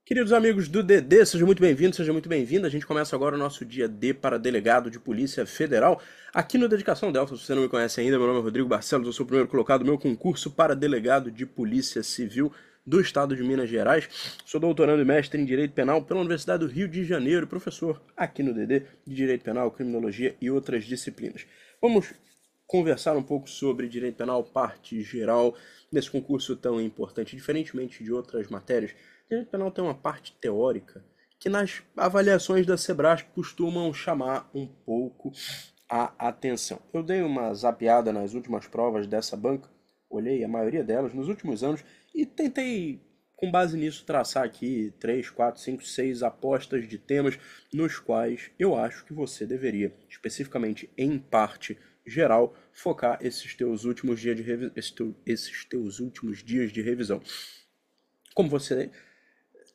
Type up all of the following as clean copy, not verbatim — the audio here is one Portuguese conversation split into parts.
Queridos amigos do DD, seja muito bem-vindo, seja muito bem-vinda. A gente começa agora o nosso dia D para delegado de Polícia Federal aqui no Dedicação Delta. Se você não me conhece ainda, meu nome é Rodrigo Barcelos, eu sou o primeiro colocado no meu concurso para delegado de Polícia Civil do Estado de Minas Gerais. Sou doutorando e mestre em Direito Penal pela Universidade do Rio de Janeiro, professor aqui no DD de Direito Penal, Criminologia e outras disciplinas. Vamos conversar um pouco sobre Direito Penal, parte geral, nesse concurso tão importante. Diferentemente de outras matérias, Direito Penal tem uma parte teórica que nas avaliações da Sebrasp costumam chamar um pouco a atenção. Eu dei uma zapeada nas últimas provas dessa banca, olhei a maioria delas nos últimos anos e tentei, com base nisso, traçar aqui 3, 4, 5, 6 apostas de temas nos quais eu acho que você deveria, especificamente em parte geral, focar esses teus últimos dias de esses teus últimos dias de revisão. Como você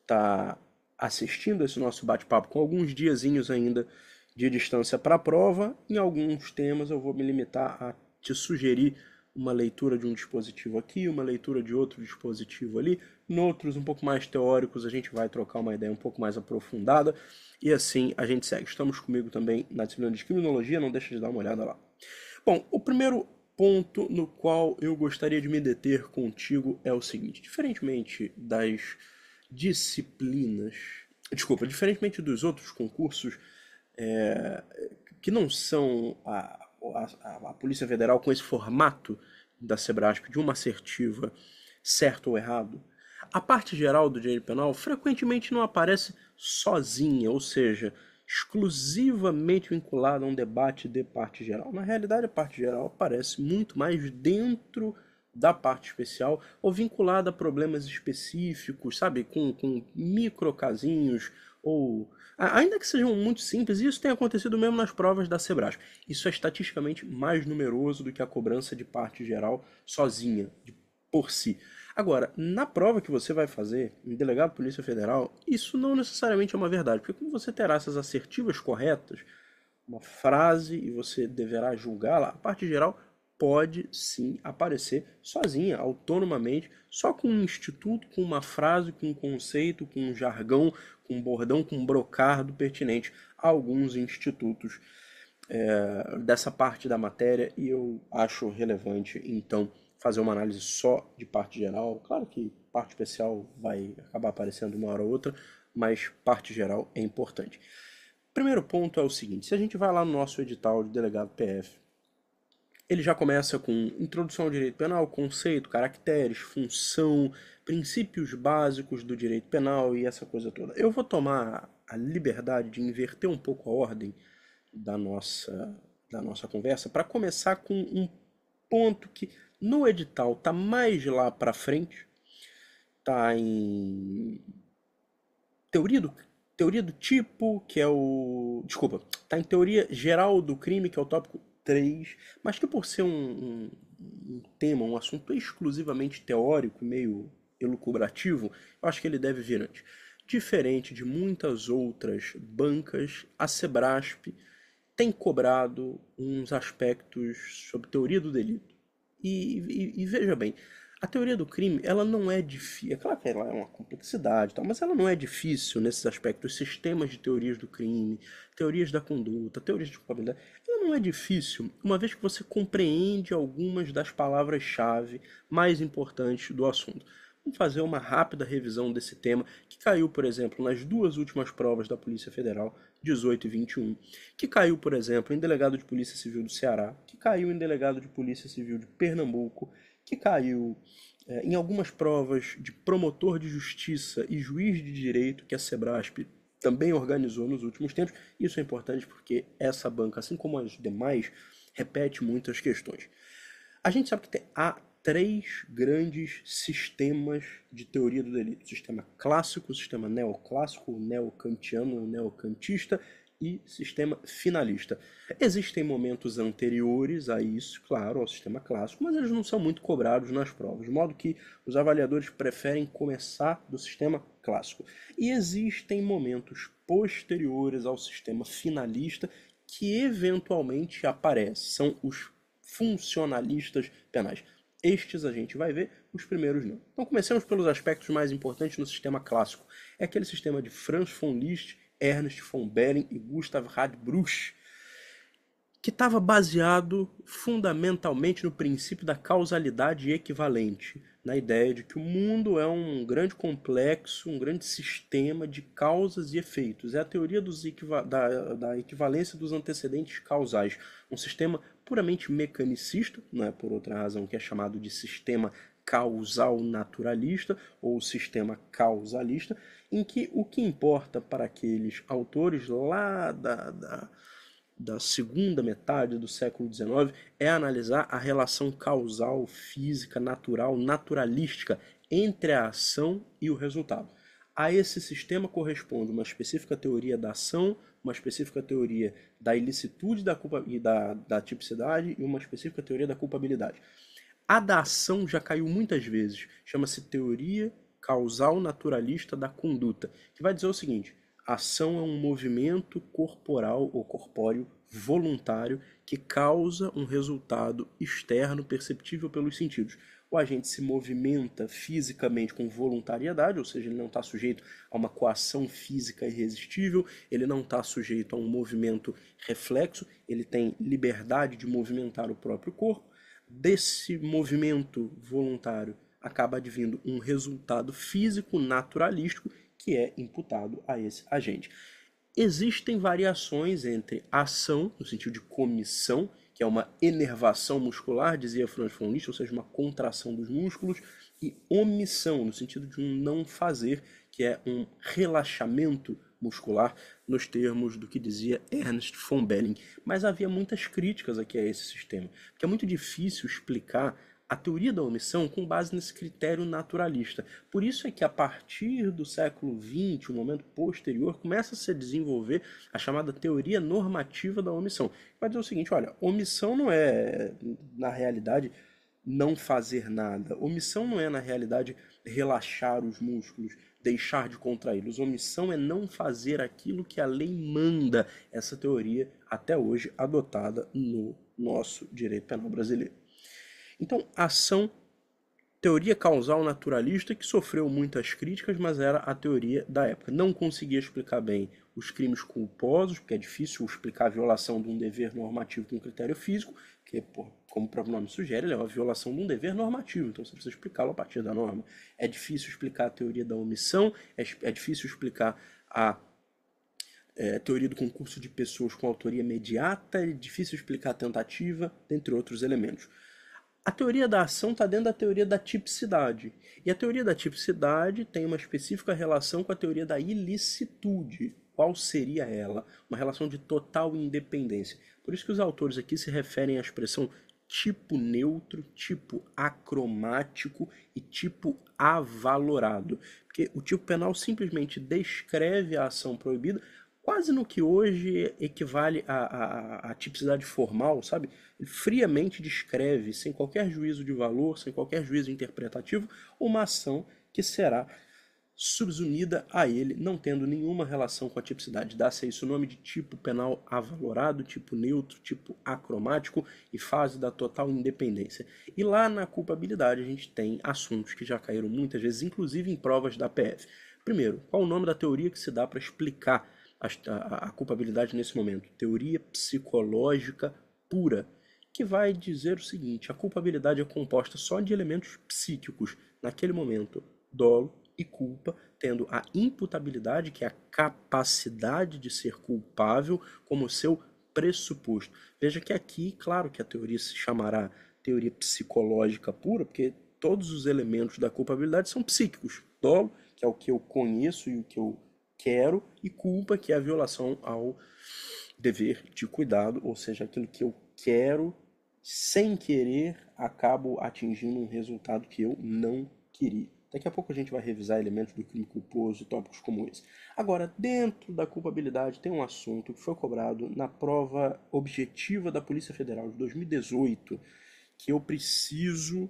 está assistindo esse nosso bate-papo com alguns diazinhos ainda de distância para a prova, em alguns temas eu vou me limitar a te sugerir uma leitura de um dispositivo aqui, uma leitura de outro dispositivo ali. Noutros um pouco mais teóricos a gente vai trocar uma ideia um pouco mais aprofundada e assim a gente segue. Estamos comigo também na disciplina de Criminologia, não deixa de dar uma olhada lá. Bom, o primeiro ponto no qual eu gostaria de me deter contigo é o seguinte: diferentemente das disciplinas, desculpa, diferentemente dos outros concursos é, que não são a Polícia Federal com esse formato da Sebrasp de uma assertiva certo ou errado, a parte geral do direito penal frequentemente não aparece sozinha, ou seja, exclusivamente vinculada a um debate de parte geral. Na realidade, a parte geral aparece muito mais dentro da parte especial ou vinculada a problemas específicos, sabe, com microcasinhos ou ainda que sejam muito simples, e isso tem acontecido mesmo nas provas da Sebrasp. Isso é estatisticamente mais numeroso do que a cobrança de parte geral sozinha, por si. Agora, na prova que você vai fazer em delegado de Polícia Federal, isso não necessariamente é uma verdade, porque como você terá essas assertivas corretas, uma frase e você deverá julgá-la, a parte geral pode sim aparecer sozinha, autonomamente, só com um instituto, com uma frase, com um conceito, com um jargão, com um bordão, com um brocardo pertinente a alguns institutos dessa parte da matéria, e eu acho relevante, então, fazer uma análise só de parte geral. Claro que parte especial vai acabar aparecendo uma hora ou outra, mas parte geral é importante. Primeiro ponto é o seguinte: se a gente vai lá no nosso edital de delegado PF, ele já começa com introdução ao direito penal, conceito, caracteres, função, princípios básicos do direito penal e essa coisa toda. Eu vou tomar a liberdade de inverter um pouco a ordem da nossa conversa para começar com um ponto que no edital tá mais lá para frente, tá em teoria do tipo, que é o. Desculpa, tá em teoria geral do crime, que é o tópico 3, mas que por ser um tema, um assunto exclusivamente teórico, meio elucubrativo, eu acho que ele deve vir antes. Diferente de muitas outras bancas, a Sebrasp tem cobrado uns aspectos sobre teoria do delito. E veja bem, a teoria do crime, ela não é difícil. É claro que ela é uma complexidade, e tal, mas ela não é difícil nesses aspectos. Sistemas de teorias do crime, teorias da conduta, teorias de culpabilidade. Ela não é difícil, uma vez que você compreende algumas das palavras-chave mais importantes do assunto. Vamos fazer uma rápida revisão desse tema que caiu, por exemplo, nas duas últimas provas da Polícia Federal, 18 e 21, que caiu, por exemplo, em delegado de Polícia Civil do Ceará, que caiu em delegado de Polícia Civil de Pernambuco, que caiu em algumas provas de promotor de justiça e juiz de direito que a Sebrasp também organizou nos últimos tempos. Isso é importante porque essa banca, assim como as demais, repete muitas questões. A gente sabe que há três grandes sistemas de teoria do delito: sistema clássico, sistema neoclássico, neocantiano, neocantista e sistema finalista. Existem momentos anteriores a isso, claro, ao sistema clássico, mas eles não são muito cobrados nas provas, de modo que os avaliadores preferem começar do sistema clássico. E existem momentos posteriores ao sistema finalista que eventualmente aparecem, são os funcionalistas penais. Estes a gente vai ver os primeiros não. Então comecemos pelos aspectos mais importantes no sistema clássico. É aquele sistema de Franz von Liszt, Ernst von Behring e Gustav Radbruch, que estava baseado fundamentalmente no princípio da causalidade equivalente, na ideia de que o mundo é um grande complexo, um grande sistema de causas e efeitos. É a teoria da equivalência dos antecedentes causais, um sistema puramente mecanicista, não é por outra razão que é chamado de sistema causal naturalista ou sistema causalista, em que o que importa para aqueles autores lá da segunda metade do século XIX é analisar a relação causal, física, natural, naturalística entre a ação e o resultado. A esse sistema corresponde uma específica teoria da ação, uma específica teoria da ilicitude e da tipicidade e uma específica teoria da culpabilidade. A da ação já caiu muitas vezes, chama-se teoria causal naturalista da conduta, que vai dizer o seguinte: a ação é um movimento corporal ou corpóreo voluntário que causa um resultado externo perceptível pelos sentidos. O agente se movimenta fisicamente com voluntariedade, ou seja, ele não está sujeito a uma coação física irresistível, ele não está sujeito a um movimento reflexo, ele tem liberdade de movimentar o próprio corpo. Desse movimento voluntário acaba advindo um resultado físico naturalístico que é imputado a esse agente. Existem variações entre ação, no sentido de comissão, que é uma enervação muscular, dizia Franz von Liszt, ou seja, uma contração dos músculos, e omissão, no sentido de um não fazer, que é um relaxamento muscular, nos termos do que dizia Ernst von Behring. Mas havia muitas críticas aqui a esse sistema, porque é muito difícil explicar a teoria da omissão com base nesse critério naturalista. Por isso é que a partir do século XX, um momento posterior, começa a se desenvolver a chamada teoria normativa da omissão. Vai dizer o seguinte: olha, omissão não é, na realidade, não fazer nada. Omissão não é, na realidade, relaxar os músculos, deixar de contraí-los. Omissão é não fazer aquilo que a lei manda. Essa teoria, até hoje, adotada no nosso direito penal brasileiro. Então, ação, teoria causal naturalista, que sofreu muitas críticas, mas era a teoria da época. Não conseguia explicar bem os crimes culposos, porque é difícil explicar a violação de um dever normativo com critério físico, porque, como o próprio nome sugere, ele é uma violação de um dever normativo, então você precisa explicá-lo a partir da norma. É difícil explicar a teoria da omissão, é difícil explicar a teoria do concurso de pessoas com autoria imediata, é difícil explicar a tentativa, dentre outros elementos. A teoria da ação está dentro da teoria da tipicidade. E a teoria da tipicidade tem uma específica relação com a teoria da ilicitude. Qual seria ela? Uma relação de total independência. Por isso que os autores aqui se referem à expressão tipo neutro, tipo acromático e tipo avalorado. Porque o tipo penal simplesmente descreve a ação proibida, quase no que hoje equivale à tipicidade formal, sabe? Ele friamente descreve, sem qualquer juízo de valor, sem qualquer juízo interpretativo, uma ação que será subsumida a ele, não tendo nenhuma relação com a tipicidade. Dá-se a isso o nome de tipo penal avalorado, tipo neutro, tipo acromático e fase da total independência. E lá na culpabilidade a gente tem assuntos que já caíram muitas vezes, inclusive em provas da PF. Primeiro, qual o nome da teoria que se dá para explicar a culpabilidade nesse momento? Teoria psicológica pura, que vai dizer o seguinte: a culpabilidade é composta só de elementos psíquicos, naquele momento, dolo e culpa, tendo a imputabilidade, que é a capacidade de ser culpável, como seu pressuposto. Veja que aqui, claro que a teoria se chamará teoria psicológica pura, porque todos os elementos da culpabilidade são psíquicos. Dolo, que é o que eu conheço e o que eu quero, e culpa, que é a violação ao dever de cuidado, ou seja, aquilo que eu quero, sem querer, acabo atingindo um resultado que eu não queria. Daqui a pouco a gente vai revisar elementos do crime culposo e tópicos como esse. Agora, dentro da culpabilidade tem um assunto que foi cobrado na prova objetiva da Polícia Federal de 2018, que eu preciso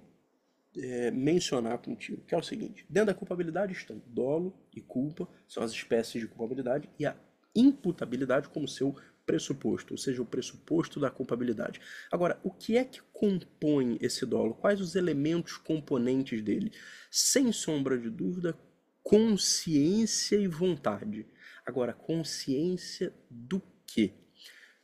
mencionar contigo, que é o seguinte: dentro da culpabilidade estão dolo e culpa, são as espécies de culpabilidade, e a imputabilidade como seu pressuposto, ou seja, o pressuposto da culpabilidade. Agora, o que é que compõe esse dolo? Quais os elementos componentes dele? Sem sombra de dúvida, consciência e vontade. Agora, consciência do quê?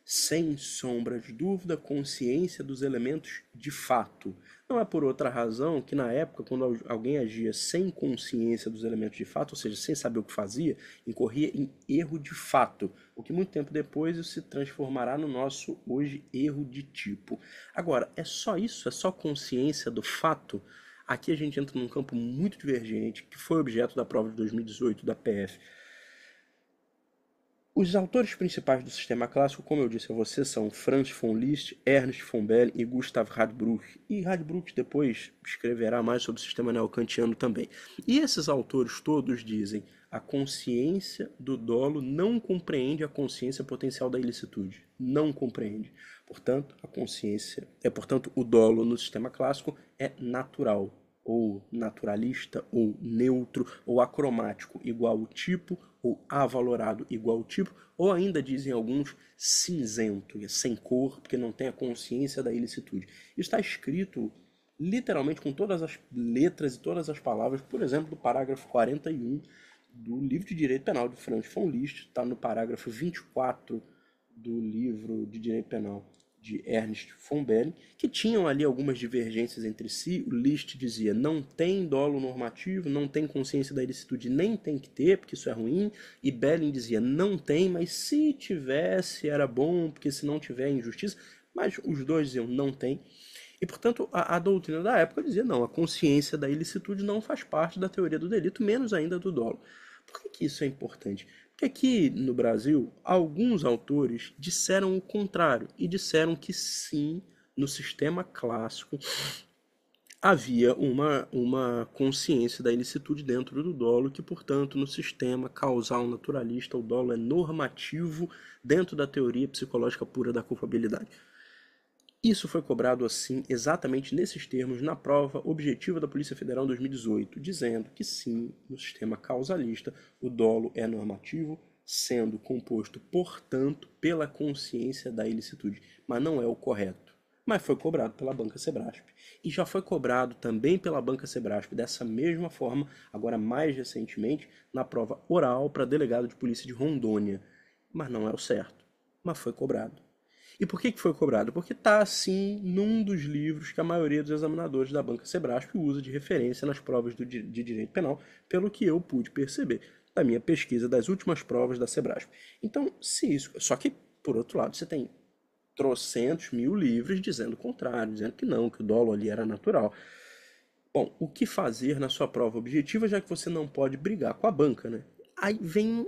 Sem sombra de dúvida, consciência dos elementos de fato. Não é por outra razão que, na época, quando alguém agia sem consciência dos elementos de fato, ou seja, sem saber o que fazia, incorria em erro de fato, o que muito tempo depois isso se transformará no nosso, hoje, erro de tipo. Agora, é só isso? É só consciência do fato? Aqui a gente entra num campo muito divergente, que foi objeto da prova de 2018 da PF. Os autores principais do sistema clássico, como eu disse a você, são Franz von Liszt, Ernst von Bellen e Gustav Radbruch. E Radbruch depois escreverá mais sobre o sistema neocantiano também. E esses autores todos dizem: a consciência do dolo não compreende a consciência potencial da ilicitude. Não compreende. Portanto, portanto, o dolo no sistema clássico é natural, ou naturalista, ou neutro, ou acromático, igual ao tipo, ou avalorado, igual ao tipo, ou ainda dizem alguns cinzento, sem cor, porque não tem a consciência da ilicitude. Isso está escrito literalmente com todas as letras e todas as palavras, por exemplo, do parágrafo 41 do livro de Direito Penal de Franz von Liszt, está no parágrafo 24 do livro de Direito Penal de Ernst von Bellen, que tinham ali algumas divergências entre si. O Liszt dizia: não tem dolo normativo, não tem consciência da ilicitude, nem tem que ter, porque isso é ruim. E Bellen dizia: não tem, mas se tivesse era bom, porque se não tiver é injustiça. Mas os dois diziam: não tem. E, portanto, a doutrina da época dizia: não, a consciência da ilicitude não faz parte da teoria do delito, menos ainda do dolo. Por que isso é importante? Porque aqui no Brasil, alguns autores disseram o contrário e disseram que sim, no sistema clássico havia uma consciência da ilicitude dentro do dolo, que, portanto, no sistema causal naturalista, o dolo é normativo dentro da teoria psicológica pura da culpabilidade. Isso foi cobrado assim, exatamente nesses termos, na prova objetiva da Polícia Federal em 2018, dizendo que sim, no sistema causalista, o dolo é normativo, sendo composto, portanto, pela consciência da ilicitude. Mas não é o correto. Mas foi cobrado pela Banca Sebrasp. E já foi cobrado também pela Banca Sebrasp dessa mesma forma, agora mais recentemente, na prova oral para delegado de polícia de Rondônia. Mas não é o certo. Mas foi cobrado. E por que foi cobrado? Porque está, assim, num dos livros que a maioria dos examinadores da Banca Sebrasp usa de referência nas provas de direito penal, pelo que eu pude perceber da minha pesquisa das últimas provas da Sebrasp. Então, se isso... Só que, por outro lado, você tem trocentos mil livros dizendo o contrário, dizendo que não, que o dolo ali era natural. Bom, o que fazer na sua prova objetiva, já que você não pode brigar com a banca, né? Aí vem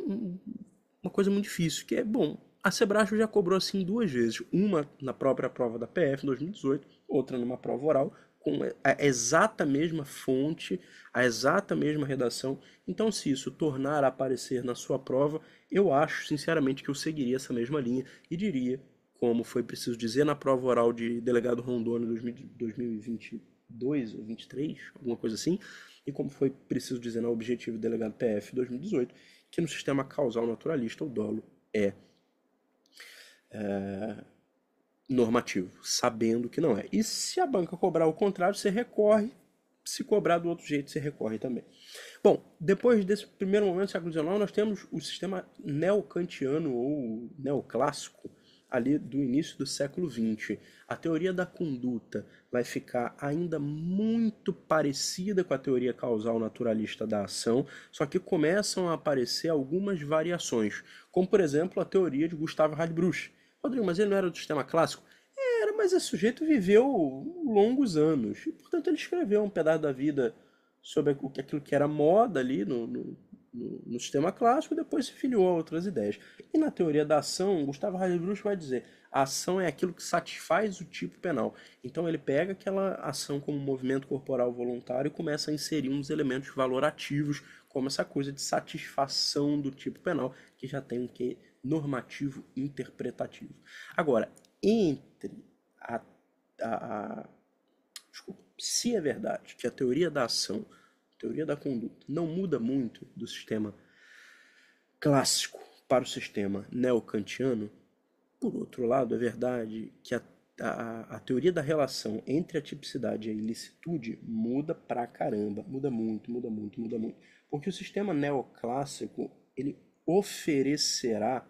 uma coisa muito difícil, que é, bom, a Sebrasp já cobrou assim duas vezes, uma na própria prova da PF em 2018, outra numa prova oral, com a exata mesma fonte, a exata mesma redação. Então, se isso tornar a aparecer na sua prova, eu acho, sinceramente, que eu seguiria essa mesma linha e diria, como foi preciso dizer na prova oral de delegado Rondônia 2022 ou 23, alguma coisa assim, e como foi preciso dizer na objetivo delegado PF 2018, que no sistema causal naturalista o dolo é normativo, sabendo que não é. E se a banca cobrar o contrário, você recorre. Se cobrar do outro jeito, você recorre também. Bom, depois desse primeiro momento do século XIX, nós temos o sistema neocantiano ou neoclássico, ali do início do século XX. A teoria da conduta vai ficar ainda muito parecida com a teoria causal naturalista da ação, só que começam a aparecer algumas variações, como, por exemplo, a teoria de Gustav Radbruch. Rodrigo, mas ele não era do sistema clássico? Era, mas esse sujeito viveu longos anos, e, portanto, ele escreveu um pedaço da vida sobre aquilo que era moda ali no sistema clássico, e depois se filiou a outras ideias. E na teoria da ação, Gustavo Radbruch vai dizer: a ação é aquilo que satisfaz o tipo penal. Então ele pega aquela ação como movimento corporal voluntário e começa a inserir uns elementos valorativos, como essa coisa de satisfação do tipo penal, que já tem um quê normativo interpretativo. Agora, entre desculpa, se é verdade que a teoria da ação, a teoria da conduta, não muda muito do sistema clássico para o sistema neocantiano, Por outro lado, é verdade que a teoria da relação entre a tipicidade e a ilicitude muda pra caramba, muda muito, muda muito, muda muito. Porque o sistema neoclássico, ele oferecerá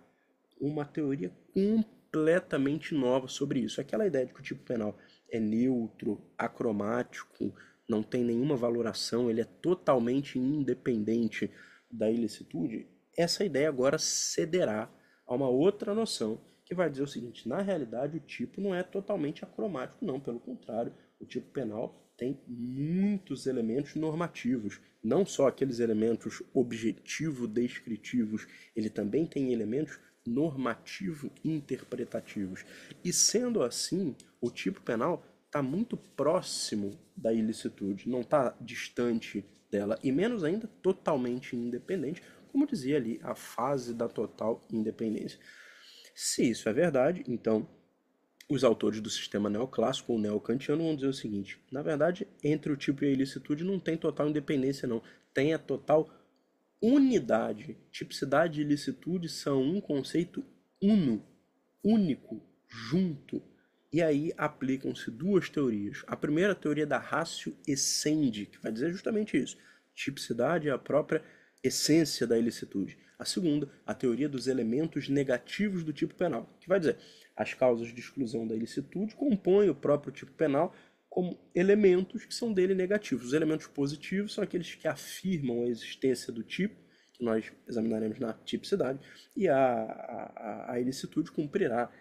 uma teoria completamente nova sobre isso. Aquela ideia de que o tipo penal é neutro, acromático, não tem nenhuma valoração, ele é totalmente independente da ilicitude, essa ideia agora cederá a uma outra noção que vai dizer o seguinte: na realidade o tipo não é totalmente acromático, não, pelo contrário, o tipo penal tem muitos elementos normativos, não só aqueles elementos objetivo-descritivos, ele também tem elementos normativo-interpretativos. E sendo assim, o tipo penal está muito próximo da ilicitude, não está distante dela, e menos ainda totalmente independente, como dizia ali, a fase da total independência. Se isso é verdade, então os autores do sistema neoclássico ou neocantiano vão dizer o seguinte: na verdade, entre o tipo e a ilicitude não tem total independência, não. Tem a total unidade. Tipicidade e ilicitude são um conceito uno, único, junto. E aí aplicam-se duas teorias. A primeira, a teoria da ratio essendi, que vai dizer justamente isso. Tipicidade é a própria essência da ilicitude. A segunda, a teoria dos elementos negativos do tipo penal, que vai dizer as causas de exclusão da ilicitude compõem o próprio tipo penal como elementos que são dele negativos. Os elementos positivos são aqueles que afirmam a existência do tipo, que nós examinaremos na tipicidade, e a ilicitude cumprirá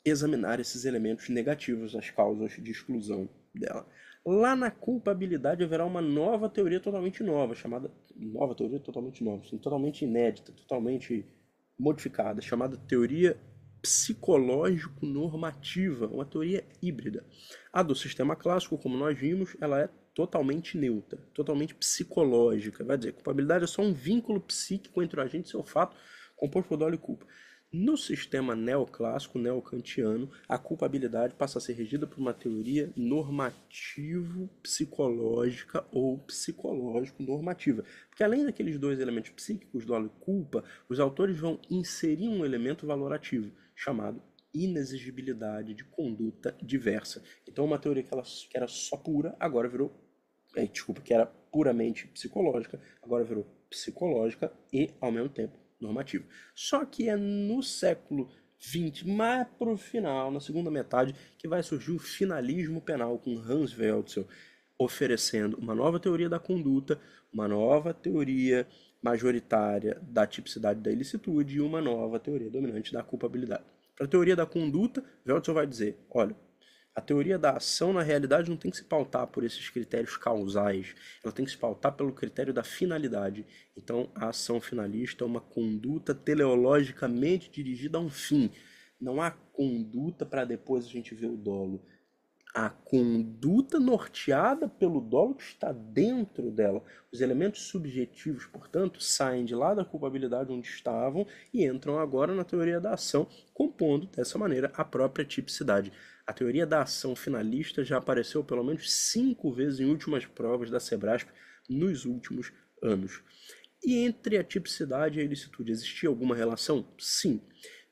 examinar esses elementos negativos, as causas de exclusão dela. Lá na culpabilidade haverá uma nova teoria totalmente nova, chamada nova teoria totalmente nova, assim, totalmente inédita, totalmente modificada, chamada teoria psicológico-normativa, uma teoria híbrida. A do sistema clássico, como nós vimos, ela é totalmente neutra, totalmente psicológica. Vai dizer, culpabilidade é só um vínculo psíquico entre o agente e seu fato, composto por dolo e culpa. No sistema neoclássico, neocantiano, a culpabilidade passa a ser regida por uma teoria normativo-psicológica ou psicológico-normativa. Porque além daqueles dois elementos psíquicos, dolo e culpa, os autores vão inserir um elemento valorativo, chamado inexigibilidade de conduta diversa. Então uma teoria que era só pura, agora virou... que era puramente psicológica, agora virou psicológica e, ao mesmo tempo, normativa. Só que é no século XX, mais para o final, na segunda metade, que vai surgir o finalismo penal com Hans Welzel, oferecendo uma nova teoria da conduta, uma nova teoria majoritária da tipicidade da ilicitude e uma nova teoria dominante da culpabilidade. Para a teoria da conduta, Welzel vai dizer, olha, a teoria da ação, na realidade, não tem que se pautar por esses critérios causais, ela tem que se pautar pelo critério da finalidade. Então, a ação finalista é uma conduta teleologicamente dirigida a um fim. Não há conduta para depois a gente ver o dolo. A conduta norteada pelo dolo que está dentro dela. Os elementos subjetivos, portanto, saem de lá da culpabilidade onde estavam e entram agora na teoria da ação, compondo dessa maneira a própria tipicidade. A teoria da ação finalista já apareceu pelo menos 5 vezes em últimas provas da Sebrasp nos últimos anos. E entre a tipicidade e a ilicitude existia alguma relação? Sim.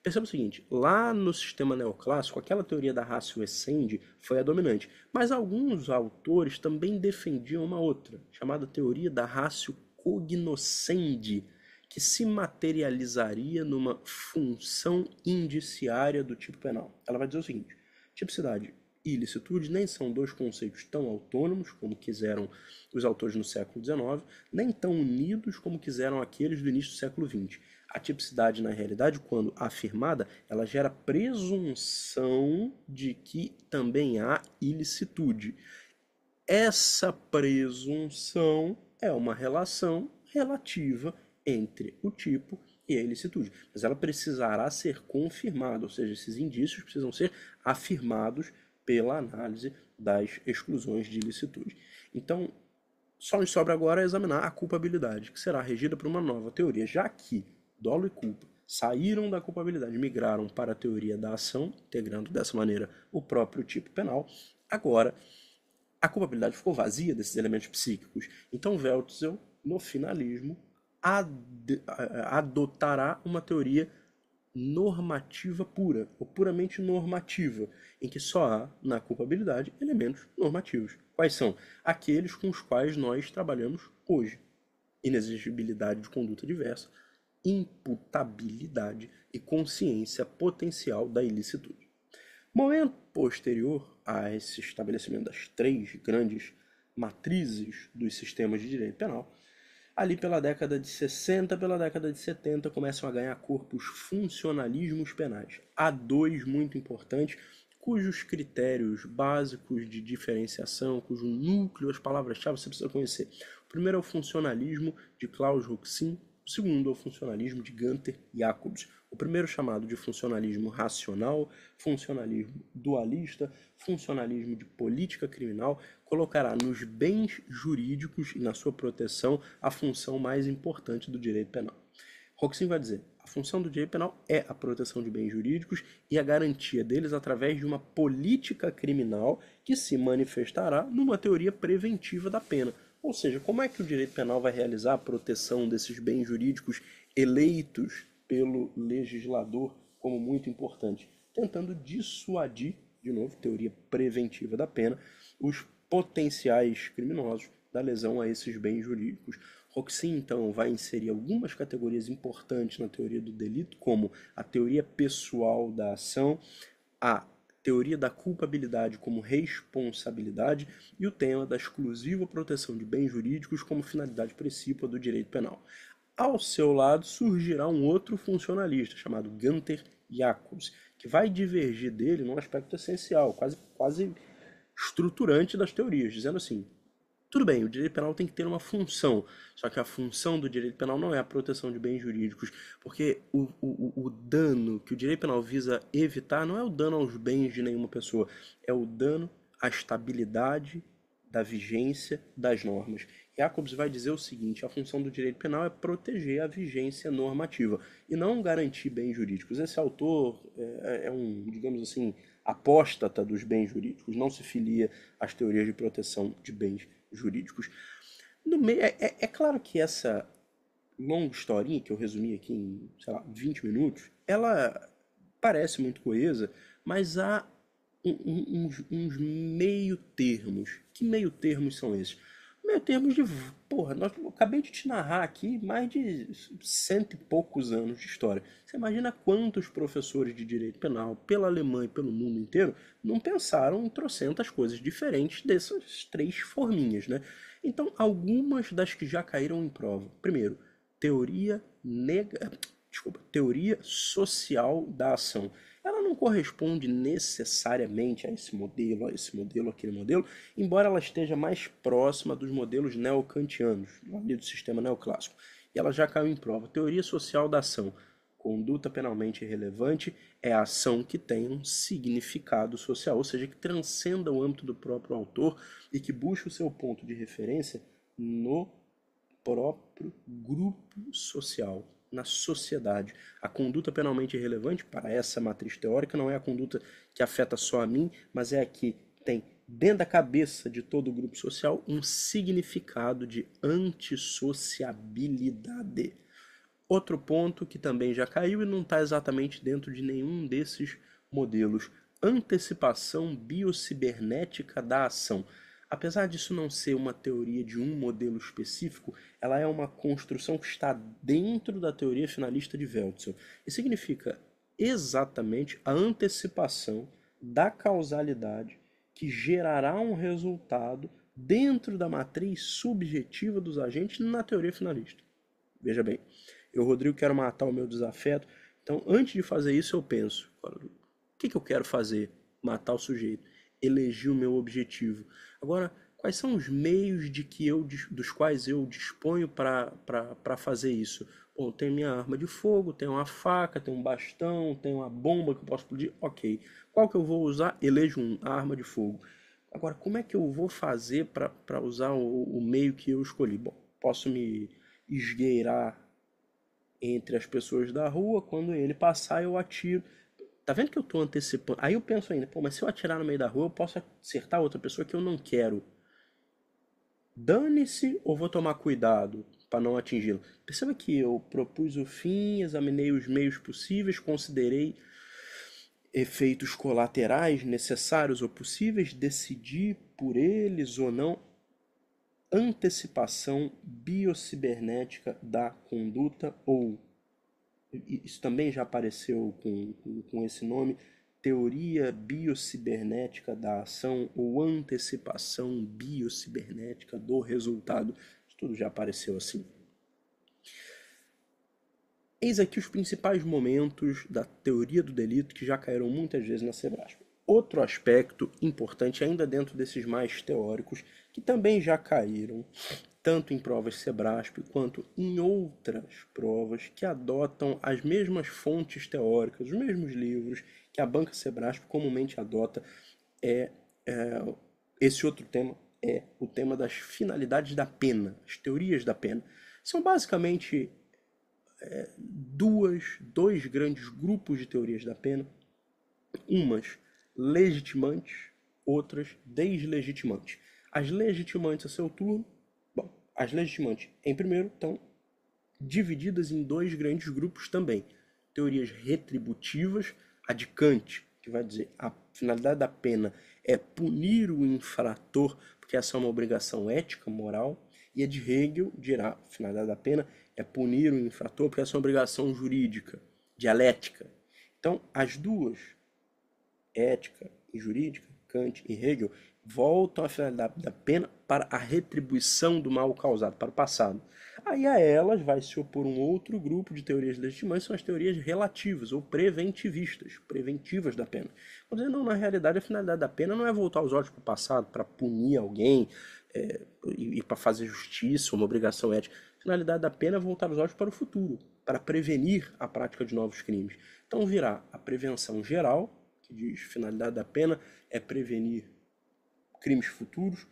Perceba o seguinte, lá no sistema neoclássico, aquela teoria da ratio essendi foi a dominante, mas alguns autores também defendiam uma outra, chamada teoria da ratio cognoscendi, que se materializaria numa função indiciária do tipo penal. Ela vai dizer o seguinte: tipicidade e ilicitude nem são dois conceitos tão autônomos como quiseram os autores no século XIX, nem tão unidos como quiseram aqueles do início do século XX. A tipicidade, na realidade, quando afirmada, ela gera presunção de que também há ilicitude. Essa presunção é uma relação relativa entre o tipo e a ilicitude, mas ela precisará ser confirmada, ou seja, esses indícios precisam ser afirmados pela análise das exclusões de ilicitude. Então, só nos sobra agora examinar a culpabilidade, que será regida por uma nova teoria, já que dolo e culpa saíram da culpabilidade, migraram para a teoria da ação, integrando dessa maneira o próprio tipo penal. Agora, a culpabilidade ficou vazia desses elementos psíquicos. Então, Welzel, no finalismo, adotará uma teoria normativa pura, ou puramente normativa, em que só há na culpabilidade elementos normativos. Quais são? Aqueles com os quais nós trabalhamos hoje: inexigibilidade de conduta diversa, imputabilidade e consciência potencial da ilicitude. Momento posterior a esse estabelecimento das três grandes matrizes dos sistemas de direito penal, ali pela década de 60, pela década de 70, começam a ganhar corpo os funcionalismos penais. Há dois muito importantes, cujos critérios básicos de diferenciação, cujo núcleo, as palavras-chave você precisa conhecer. O primeiro é o funcionalismo de Klaus Roxin, o segundo é o funcionalismo de Gunther Jacobs. O primeiro chamado de funcionalismo racional, funcionalismo dualista, funcionalismo de política criminal, colocará nos bens jurídicos e na sua proteção a função mais importante do direito penal. Roxin vai dizer: a função do direito penal é a proteção de bens jurídicos e a garantia deles através de uma política criminal que se manifestará numa teoria preventiva da pena. Ou seja, como é que o direito penal vai realizar a proteção desses bens jurídicos eleitos pelo legislador como muito importante? Tentando dissuadir, de novo, teoria preventiva da pena, os potenciais criminosos da lesão a esses bens jurídicos. Roxin, então, vai inserir algumas categorias importantes na teoria do delito, como a teoria pessoal da ação, a teoria da culpabilidade como responsabilidade e o tema da exclusiva proteção de bens jurídicos como finalidade principal do direito penal. Ao seu lado surgirá um outro funcionalista chamado Gunther Jacobs, que vai divergir dele num aspecto essencial, quase estruturante das teorias, dizendo assim: tudo bem, o direito penal tem que ter uma função, só que a função do direito penal não é a proteção de bens jurídicos, porque o dano que o direito penal visa evitar não é o dano aos bens de nenhuma pessoa, é o dano à estabilidade da vigência das normas. Jacobs vai dizer o seguinte: a função do direito penal é proteger a vigência normativa e não garantir bens jurídicos. Esse autor é um, digamos assim, apóstata dos bens jurídicos, não se filia às teorias de proteção de bens jurídicos. No meio, é claro que essa longa historinha que eu resumi aqui em, sei lá, 20 minutos, ela parece muito coesa, mas há uns meio termos. Que meio termos são esses? Meio termos de. Porra, eu acabei de te narrar aqui mais de cento e poucos anos de história. Você imagina quantos professores de direito penal, pela Alemanha e pelo mundo inteiro, não pensaram em trocentas coisas diferentes dessas três forminhas, né? Então, algumas das que já caíram em prova. Primeiro, teoria teoria social da ação. Ela não corresponde necessariamente a esse modelo, aquele modelo, embora ela esteja mais próxima dos modelos neocantianos, ali do sistema neoclássico. E ela já caiu em prova. Teoria social da ação. Conduta penalmente relevante é a ação que tem um significado social, ou seja, que transcenda o âmbito do próprio autor e que busque o seu ponto de referência no próprio grupo social, na sociedade. A conduta penalmente relevante para essa matriz teórica não é a conduta que afeta só a mim, mas é a que tem dentro da cabeça de todo o grupo social um significado de antissociabilidade. Outro ponto que também já caiu e não está exatamente dentro de nenhum desses modelos: antecipação biocibernética da ação. Apesar disso não ser uma teoria de um modelo específico, ela é uma construção que está dentro da teoria finalista de Weltzl. E significa exatamente a antecipação da causalidade que gerará um resultado dentro da matriz subjetiva dos agentes na teoria finalista. Veja bem, eu, Rodrigo, quero matar o meu desafeto, então antes de fazer isso eu penso: o que eu quero fazer? Matar o sujeito, eleger o meu objetivo. Agora, quais são os meios dos quais eu disponho para fazer isso? Bom, tem minha arma de fogo, tem uma faca, tem um bastão, tem uma bomba que eu posso explodir. Ok. Qual que eu vou usar? Elejo a arma de fogo. Agora, como é que eu vou fazer para usar o meio que eu escolhi? Bom, posso me esgueirar entre as pessoas da rua, quando ele passar eu atiro. Tá vendo que eu tô antecipando? Aí eu penso ainda: pô, mas se eu atirar no meio da rua, eu posso acertar outra pessoa que eu não quero. Dane-se ou vou tomar cuidado? para não atingi-lo. Perceba que eu propus o fim, examinei os meios possíveis, considerei efeitos colaterais necessários ou possíveis, decidi por eles ou não. Antecipação biocibernética da conduta, ou isso também já apareceu com esse nome, teoria biocibernética da ação ou antecipação biocibernética do resultado. Isso tudo já apareceu assim. Eis aqui os principais momentos da teoria do delito que já caíram muitas vezes na Sebrasp. Outro aspecto importante, ainda dentro desses mais teóricos, que também já caíram, tanto em provas Sebrasp quanto em outras provas que adotam as mesmas fontes teóricas, os mesmos livros que a banca Sebrasp comumente adota, esse outro tema é o tema das finalidades da pena, as teorias da pena. São basicamente dois grandes grupos de teorias da pena, umas legitimantes, outras deslegitimantes. As legitimantes a seu turno, bom, as legitimantes em primeiro estão divididas em dois grandes grupos também. Teorias retributivas, a de Kant, que vai dizer a finalidade da pena é punir o infrator, porque essa é uma obrigação ética, moral, e a de Hegel dirá a finalidade da pena é punir o infrator, porque essa é uma obrigação jurídica, dialética. Então, as duas, ética e jurídica, Kant e Hegel, voltam à finalidade da pena para a retribuição do mal causado, para o passado. Aí a elas vai se opor um outro grupo de teorias legitimantes, são as teorias relativas ou preventivistas, preventivas da pena. Quando dizendo, não, na realidade a finalidade da pena não é voltar os olhos para o passado, para punir alguém e para fazer justiça, uma obrigação ética. A finalidade da pena é voltar os olhos para o futuro, para prevenir a prática de novos crimes. Então virá a prevenção geral, que diz finalidade da pena é prevenir crimes futuros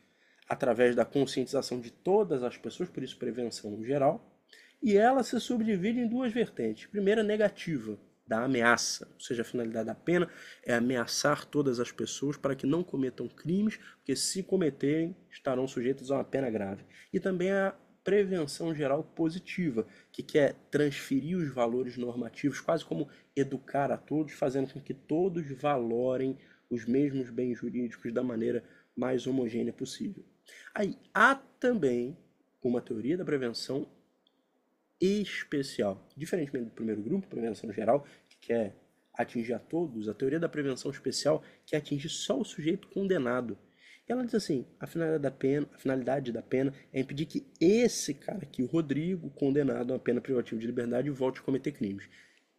através da conscientização de todas as pessoas, por isso prevenção geral, e ela se subdivide em duas vertentes. Primeira, negativa, da ameaça, ou seja, a finalidade da pena é ameaçar todas as pessoas para que não cometam crimes, porque se cometerem estarão sujeitos a uma pena grave. E também a prevenção geral positiva, que quer transferir os valores normativos, quase como educar a todos, fazendo com que todos valorem os mesmos bens jurídicos da maneira mais homogênea possível. Aí há também uma teoria da prevenção especial. Diferentemente do primeiro grupo, prevenção geral, que quer atingir a todos, a teoria da prevenção especial quer atingir só o sujeito condenado. E ela diz assim, a finalidade da pena é impedir que esse cara aqui, o Rodrigo, condenado a uma pena privativa de liberdade, volte a cometer crimes.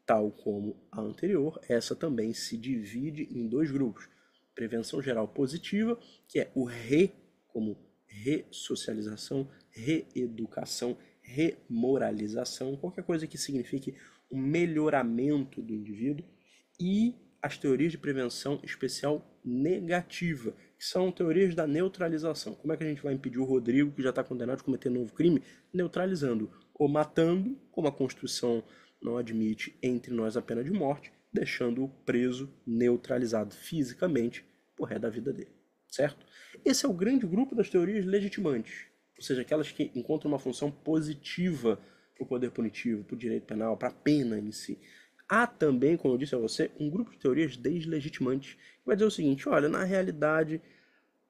Tal como a anterior, essa também se divide em dois grupos. Prevenção geral positiva, que é o como ressocialização, reeducação, remoralização, qualquer coisa que signifique um melhoramento do indivíduo, e as teorias de prevenção especial negativa, que são teorias da neutralização. Como é que a gente vai impedir o Rodrigo, que já está condenado, de cometer novo crime? Neutralizando ou matando, como a Constituição não admite entre nós a pena de morte, deixando-o preso, neutralizado fisicamente por resto da vida dele, certo? Esse é o grande grupo das teorias legitimantes, ou seja, aquelas que encontram uma função positiva para o poder punitivo, para o direito penal, para a pena em si. Há também, como eu disse a você, um grupo de teorias deslegitimantes, que vai dizer o seguinte, olha, na realidade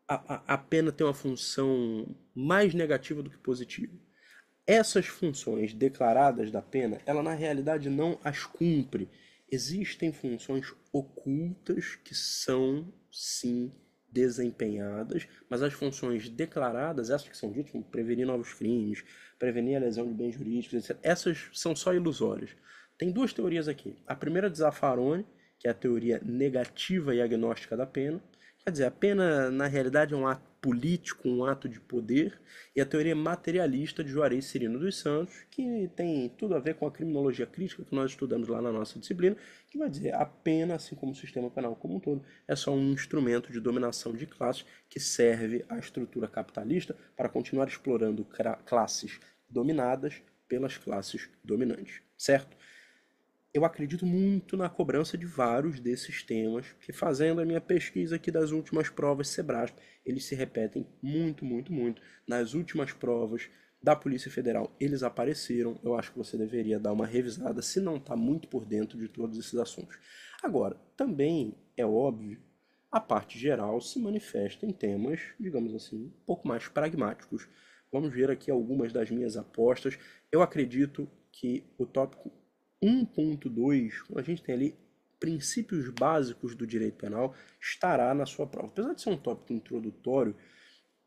a pena tem uma função mais negativa do que positiva. Essas funções declaradas da pena, ela na realidade não as cumpre. Existem funções ocultas que são, sim, desempenhadas, mas as funções declaradas, essas que são ditas como prevenir novos crimes, prevenir a lesão de bens jurídicos, etc., essas são só ilusórias. Tem duas teorias aqui. A primeira de Zaffaroni, que é a teoria negativa e agnóstica da pena. Quer dizer, a pena, na realidade, é um ato político, um ato de poder, e a teoria materialista de Juarez Cirino dos Santos, que tem tudo a ver com a criminologia crítica que nós estudamos lá na nossa disciplina, que vai dizer a pena, assim como o sistema penal como um todo, é só um instrumento de dominação de classes que serve à estrutura capitalista para continuar explorando classes dominadas pelas classes dominantes, certo? Eu acredito muito na cobrança de vários desses temas, que fazendo a minha pesquisa aqui das últimas provas Sebrasp, eles se repetem muito, muito, muito. Nas últimas provas da Polícia Federal, eles apareceram. Eu acho que você deveria dar uma revisada se não está muito por dentro de todos esses assuntos. Agora, também é óbvio, a parte geral se manifesta em temas, digamos assim, um pouco mais pragmáticos. Vamos ver aqui algumas das minhas apostas. Eu acredito que o tópico 1.2, a gente tem ali princípios básicos do direito penal, estará na sua prova. Apesar de ser um tópico introdutório,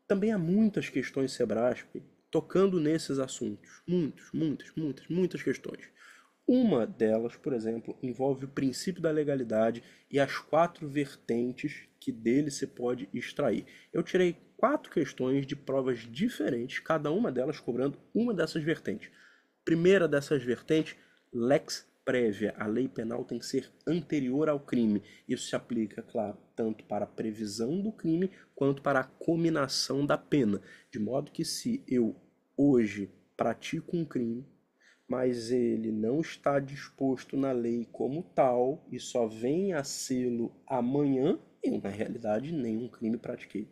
também há muitas questões Sebrasp tocando nesses assuntos. Muitas questões. Uma delas, por exemplo, envolve o princípio da legalidade e as 4 vertentes que dele se pode extrair. Eu tirei 4 questões de provas diferentes, cada uma delas cobrando uma dessas vertentes. Primeira dessas vertentes, lex prévia. A lei penal tem que ser anterior ao crime. Isso se aplica, claro, tanto para a previsão do crime quanto para a cominação da pena. De modo que se eu hoje pratico um crime, mas ele não está disposto na lei como tal e só vem a sê-lo amanhã, eu, na realidade, nenhum crime pratiquei.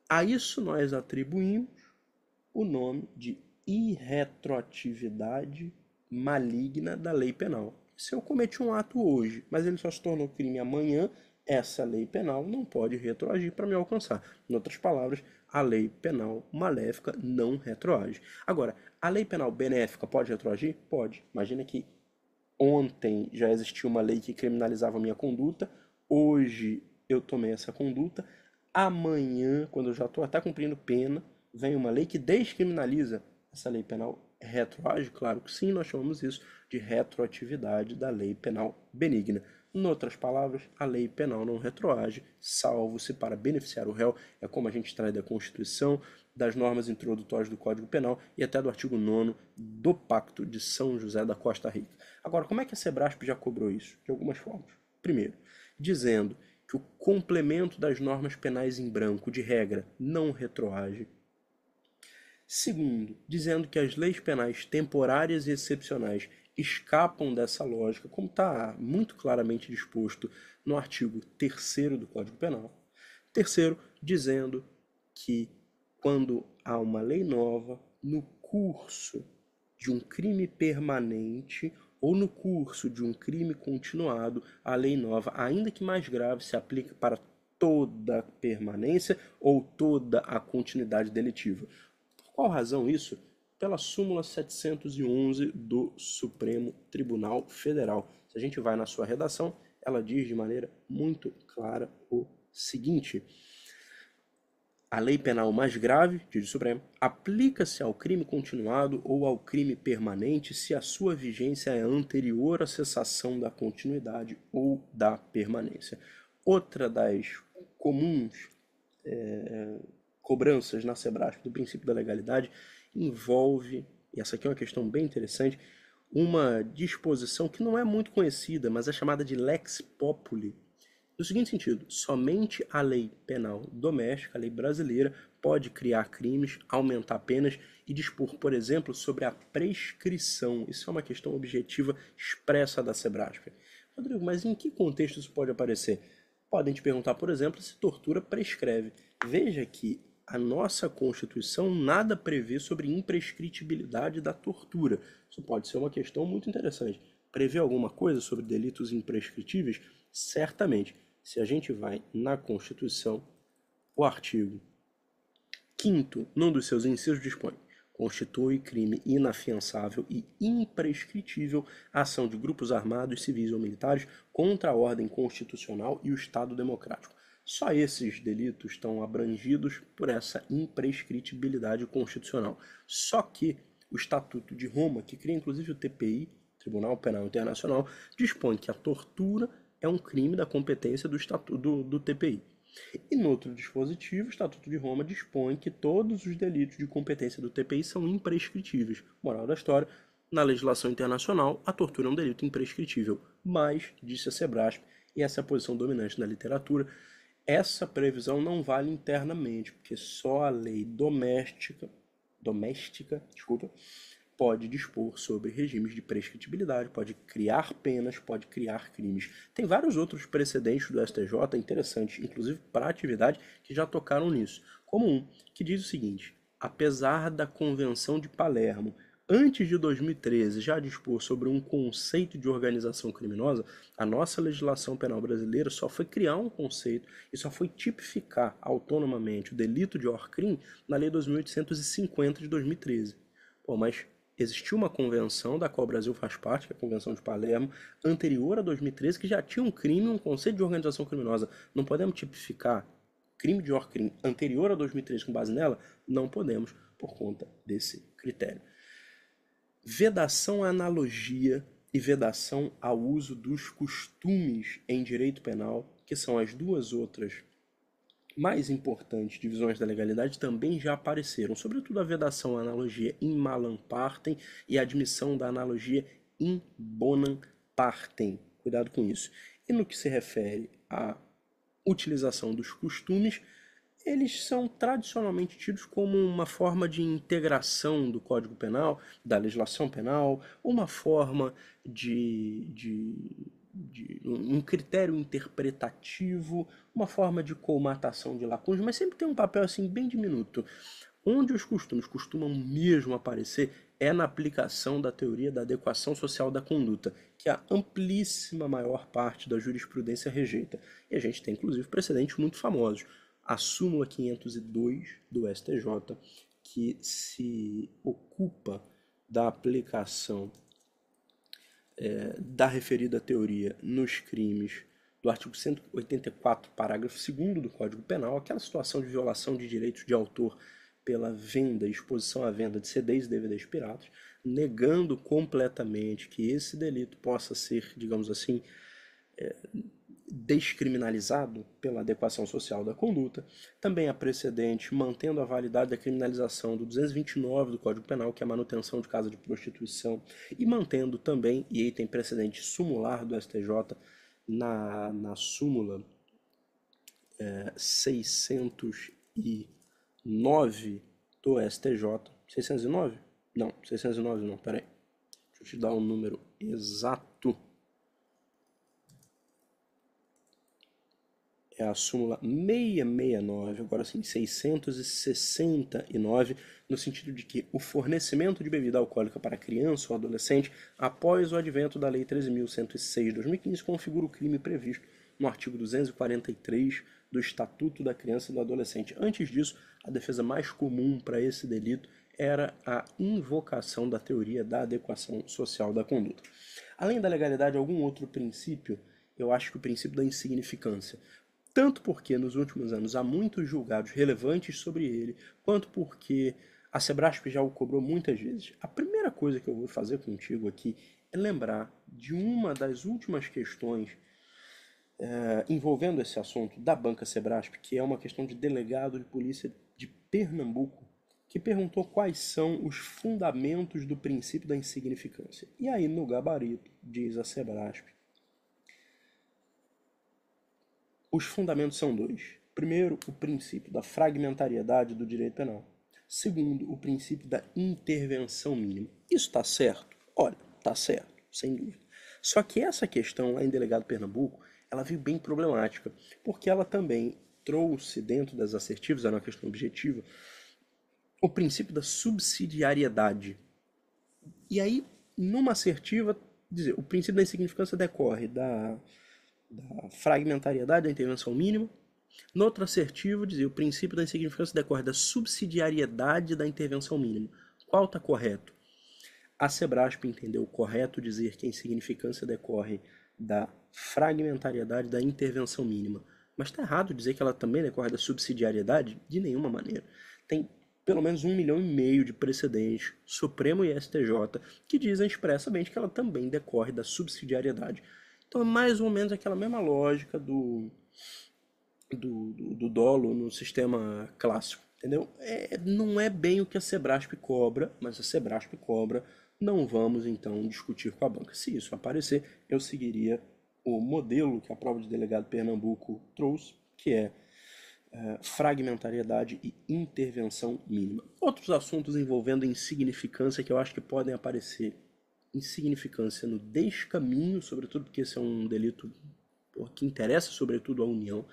A isso nós atribuímos o nome de irretroatividade maligna da lei penal. Se eu cometi um ato hoje, mas ele só se tornou crime amanhã, essa lei penal não pode retroagir para me alcançar. Em outras palavras, a lei penal maléfica não retroage. Agora, a lei penal benéfica pode retroagir? Pode. Imagina que ontem já existia uma lei que criminalizava a minha conduta, hoje eu tomei essa conduta, amanhã, quando eu já estou até cumprindo pena, vem uma lei que descriminaliza. Essa lei penal retroage? Claro que sim, nós chamamos isso de retroatividade da lei penal benigna. Em outras palavras, a lei penal não retroage, salvo-se para beneficiar o réu. É como a gente traz da Constituição, das normas introdutórias do Código Penal e até do artigo 9º do Pacto de São José da Costa Rica. Agora, como é que a Sebrasp já cobrou isso? De algumas formas. Primeiro, dizendo que o complemento das normas penais em branco, de regra, não retroage. Segundo, dizendo que as leis penais temporárias e excepcionais escapam dessa lógica, como está muito claramente disposto no artigo 3º do Código Penal. Terceiro, dizendo que quando há uma lei nova, no curso de um crime permanente ou no curso de um crime continuado, a lei nova, ainda que mais grave, se aplica para toda a permanência ou toda a continuidade delitiva. Por qual razão isso? Pela súmula 711 do Supremo Tribunal Federal. Se a gente vai na sua redação, ela diz de maneira muito clara o seguinte: a lei penal mais grave, diz o Supremo, aplica-se ao crime continuado ou ao crime permanente se a sua vigência é anterior à cessação da continuidade ou da permanência. Outra das comuns cobranças na Sebrasp do princípio da legalidade envolve, e essa aqui é uma questão bem interessante, uma disposição que não é muito conhecida, mas é chamada de lex populi. No seguinte sentido, somente a lei penal doméstica, a lei brasileira, pode criar crimes, aumentar penas e dispor, por exemplo, sobre a prescrição. Isso é uma questão objetiva expressa da Sebrasp. Rodrigo, mas em que contexto isso pode aparecer? Podem te perguntar, por exemplo, se tortura prescreve. Veja que a nossa Constituição nada prevê sobre imprescritibilidade da tortura. Isso pode ser uma questão muito interessante. Prevê alguma coisa sobre delitos imprescritíveis? Certamente. Se a gente vai na Constituição, o artigo 5º, num dos seus incisos, dispõe: constitui crime inafiançável e imprescritível a ação de grupos armados, civis ou militares contra a ordem constitucional e o Estado democrático. Só esses delitos estão abrangidos por essa imprescritibilidade constitucional. Só que o Estatuto de Roma, que cria inclusive o TPI, Tribunal Penal Internacional, dispõe que a tortura é um crime da competência do TPI. E no outro dispositivo, o Estatuto de Roma dispõe que todos os delitos de competência do TPI são imprescritíveis. Moral da história, na legislação internacional, a tortura é um delito imprescritível. Mas, disse a Sebrasp, e essa é a posição dominante na literatura, essa previsão não vale internamente, porque só a lei doméstica, pode dispor sobre regimes de prescritibilidade, pode criar penas, pode criar crimes. Tem vários outros precedentes do STJ interessantes, inclusive para a atividade, que já tocaram nisso. Como um, que diz o seguinte: apesar da Convenção de Palermo, antes de 2013, já dispor sobre um conceito de organização criminosa, a nossa legislação penal brasileira só foi criar um conceito e só foi tipificar autonomamente o delito de or-crime na Lei 2850 de 2013. Pô, mas existiu uma convenção da qual o Brasil faz parte, que é a Convenção de Palermo, anterior a 2013, que já tinha um crime, um conceito de organização criminosa. Não podemos tipificar crime de or-crime anterior a 2013 com base nela? Não podemos, por conta desse critério. Vedação à analogia e vedação ao uso dos costumes em direito penal, que são as duas outras mais importantes divisões da legalidade, também já apareceram, sobretudo a vedação à analogia in malam partem e a admissão da analogia in bonam partem. Cuidado com isso. E no que se refere à utilização dos costumes, eles são tradicionalmente tidos como uma forma de integração do Código Penal, da legislação penal, uma forma de um critério interpretativo, uma forma de colmatação de lacunas, mas sempre tem um papel assim bem diminuto. Onde os costumes costumam mesmo aparecer é na aplicação da teoria da adequação social da conduta, que a amplíssima maior parte da jurisprudência rejeita. E a gente tem inclusive precedentes muito famosos. A súmula 502 do STJ, que se ocupa da aplicação da referida teoria nos crimes do artigo 184, parágrafo 2º do Código Penal, aquela situação de violação de direitos de autor pela venda e exposição à venda de CDs e DVDs piratas, negando completamente que esse delito possa ser, digamos assim, descriminalizado pela adequação social da conduta. Também há precedente mantendo a validade da criminalização do 229 do Código Penal, que é a manutenção de casa de prostituição, e mantendo também, e aí tem precedente sumular do STJ, na súmula 609 do STJ. 609? Não, 609 não, peraí. Deixa eu te dar o número exato. É a súmula 669, agora sim, 669, no sentido de que o fornecimento de bebida alcoólica para criança ou adolescente, após o advento da Lei 13.106 de 2015, configura o crime previsto no artigo 243 do Estatuto da Criança e do Adolescente. Antes disso, a defesa mais comum para esse delito era a invocação da teoria da adequação social da conduta. Além da legalidade, algum outro princípio? Eu acho que o princípio da insignificância. Tanto porque nos últimos anos há muitos julgados relevantes sobre ele, quanto porque a Sebrasp já o cobrou muitas vezes. A primeira coisa que eu vou fazer contigo aqui é lembrar de uma das últimas questões envolvendo esse assunto da Banca Sebrasp, que é uma questão de delegado de polícia de Pernambuco, que perguntou quais são os fundamentos do princípio da insignificância. E aí, no gabarito, diz a Sebrasp, os fundamentos são dois. Primeiro, o princípio da fragmentariedade do direito penal. Segundo, o princípio da intervenção mínima. Isso está certo? Olha, está certo, sem dúvida. Só que essa questão lá em Delegado Pernambuco, ela veio bem problemática, porque ela também trouxe dentro das assertivas, era uma questão objetiva, o princípio da subsidiariedade. E aí, numa assertiva, dizer, o princípio da insignificância decorre da fragmentariedade da intervenção mínima. No outro assertivo, dizia, o princípio da insignificância decorre da subsidiariedade da intervenção mínima. Qual está correto? A Sebrasp entendeu correto dizer que a insignificância decorre da fragmentariedade da intervenção mínima. Mas está errado dizer que ela também decorre da subsidiariedade? De nenhuma maneira. Tem pelo menos 1,5 milhão de precedentes, Supremo e STJ, que dizem expressamente que ela também decorre da subsidiariedade. Então é mais ou menos aquela mesma lógica do dolo no sistema clássico, entendeu? Não é bem o que a Sebrasp cobra, mas a Sebrasp cobra, não vamos então discutir com a banca. Se isso aparecer, eu seguiria o modelo que a prova de delegado Pernambuco trouxe, que é fragmentariedade e intervenção mínima. Outros assuntos envolvendo insignificância que eu acho que podem aparecer. Insignificância no descaminho, sobretudo porque esse é um delito que interessa sobretudo à União,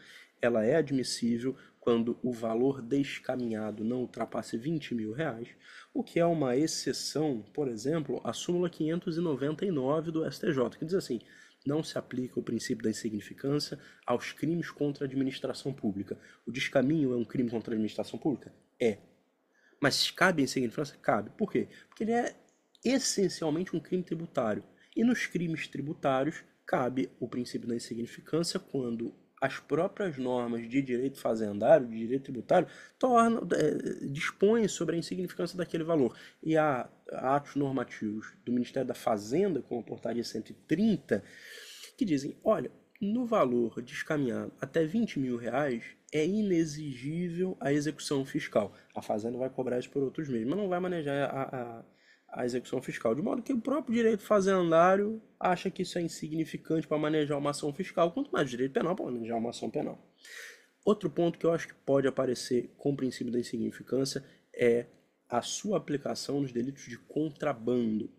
ela é admissível quando o valor descaminhado não ultrapasse R$ 20.000, o que é uma exceção, por exemplo, à súmula 599 do STJ, que diz assim: não se aplica o princípio da insignificância aos crimes contra a administração pública. O descaminho é um crime contra a administração pública? É. Mas cabe a insignificância? Cabe. Por quê? Porque ele é essencialmente um crime tributário. E nos crimes tributários cabe o princípio da insignificância quando as próprias normas de direito fazendário, de direito tributário, dispõem sobre a insignificância daquele valor. E há atos normativos do Ministério da Fazenda, como a portaria 130, que dizem: olha, no valor descaminhado até R$ 20.000 é inexigível a execução fiscal. A Fazenda vai cobrar isso por outros meios, mas não vai manejar a execução fiscal. De modo que o próprio direito fazendário acha que isso é insignificante para manejar uma ação fiscal, quanto mais direito penal para manejar uma ação penal. Outro ponto que eu acho que pode aparecer com o princípio da insignificância é a sua aplicação nos delitos de contrabando.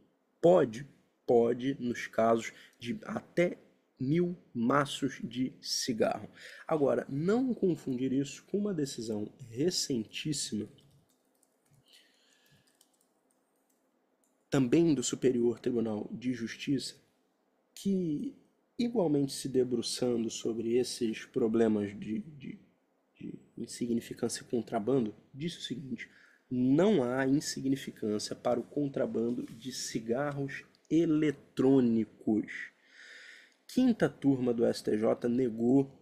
Pode, nos casos de até 1.000 maços de cigarro. Agora, não confundir isso com uma decisão recentíssima, também do Superior Tribunal de Justiça, que, igualmente se debruçando sobre esses problemas de insignificância e contrabando, disse o seguinte: não há insignificância para o contrabando de cigarros eletrônicos. Quinta turma do STJ negou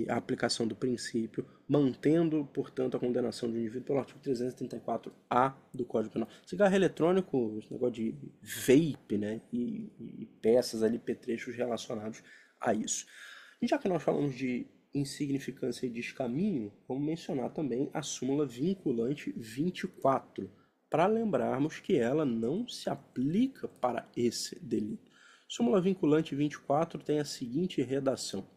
a aplicação do princípio, mantendo, portanto, a condenação do indivíduo pelo artigo 334-A do Código Penal. Cigarro eletrônico, esse negócio de vape, né, e peças ali, petrechos relacionados a isso. E já que nós falamos de insignificância e descaminho, vamos mencionar também a súmula vinculante 24, para lembrarmos que ela não se aplica para esse delito. Súmula vinculante 24 tem a seguinte redação: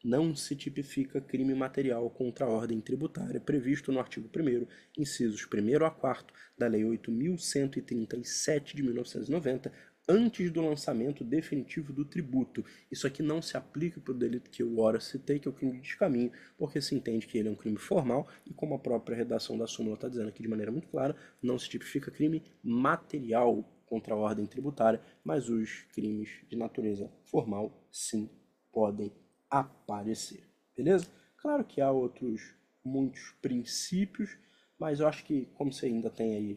não se tipifica crime material contra a ordem tributária previsto no artigo 1º, incisos 1º a 4º da Lei 8.137 de 1990, antes do lançamento definitivo do tributo. Isso aqui não se aplica para o delito que eu ora citei, que é o crime de descaminho, porque se entende que ele é um crime formal e, como a própria redação da súmula está dizendo aqui de maneira muito clara, não se tipifica crime material contra a ordem tributária, mas os crimes de natureza formal sim podem aparecer, beleza? Claro que há muitos princípios, mas eu acho que, como você ainda tem aí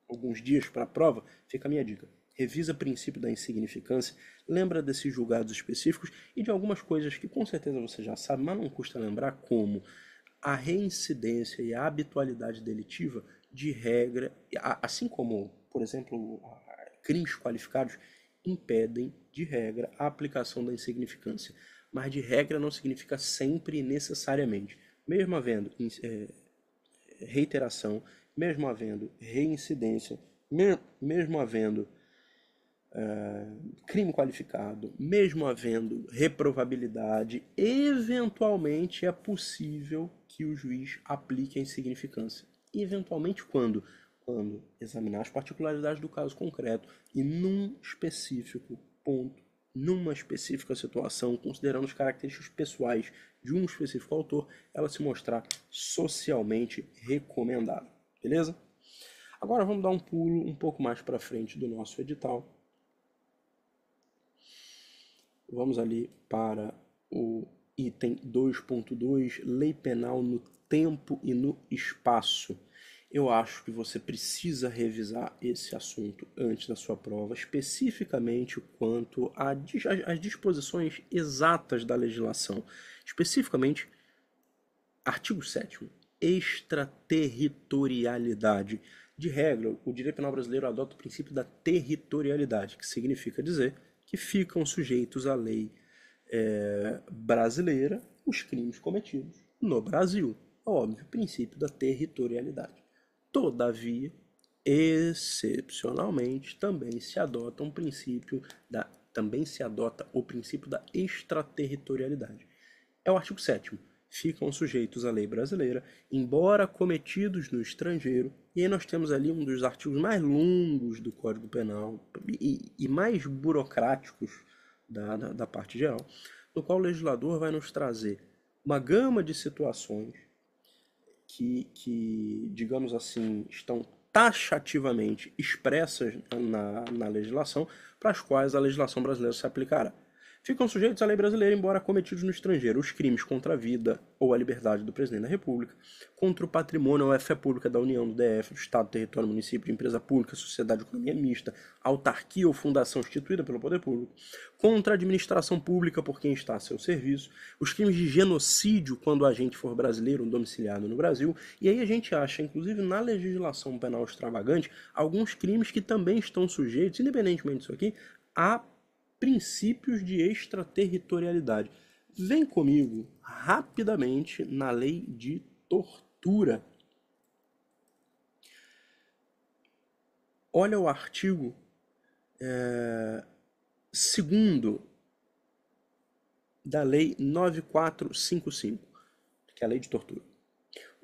alguns dias para a prova, fica a minha dica: revisa o princípio da insignificância, lembra desses julgados específicos e de algumas coisas que com certeza você já sabe, mas não custa lembrar, como a reincidência e a habitualidade delitiva, de regra, assim como, por exemplo, crimes qualificados, impedem, de regra, a aplicação da insignificância. Mas de regra não significa sempre e necessariamente. Mesmo havendo reiteração, mesmo havendo reincidência, mesmo havendo crime qualificado, mesmo havendo reprovabilidade, eventualmente é possível que o juiz aplique a insignificância. Eventualmente quando? Quando examinar as particularidades do caso concreto e num específico ponto, numa específica situação, considerando as características pessoais de um específico autor, ela se mostrar socialmente recomendável. Beleza? Agora vamos dar um pulo um pouco mais para frente do nosso edital. Vamos ali para o item 2.2, Lei Penal no Tempo e no Espaço. Eu acho que você precisa revisar esse assunto antes da sua prova, especificamente quanto às disposições exatas da legislação. Especificamente, artigo 7º, extraterritorialidade. De regra, o direito penal brasileiro adota o princípio da territorialidade, que significa dizer que ficam sujeitos à lei brasileira os crimes cometidos no Brasil. Óbvio, princípio da territorialidade. Todavia, excepcionalmente, também se adota o princípio da extraterritorialidade. É o artigo 7º. Ficam sujeitos à lei brasileira, embora cometidos no estrangeiro. E aí nós temos ali um dos artigos mais longos do Código Penal e mais burocráticos da parte geral, no qual o legislador vai nos trazer uma gama de situações digamos assim, estão taxativamente expressas na legislação, para as quais a legislação brasileira se aplicará. Ficam sujeitos à lei brasileira, embora cometidos no estrangeiro, os crimes contra a vida ou a liberdade do presidente da República, contra o patrimônio ou a fé pública da União, do DF, do Estado, território, município, de empresa pública, sociedade de economia mista, autarquia ou fundação instituída pelo poder público, contra a administração pública por quem está a seu serviço, os crimes de genocídio quando o agente for brasileiro ou domiciliado no Brasil, e aí a gente acha, inclusive na legislação penal extravagante, alguns crimes que também estão sujeitos, independentemente disso aqui, a princípios de extraterritorialidade. Vem comigo rapidamente na lei de tortura. Olha o artigo 2º da lei 9455, que é a lei de tortura.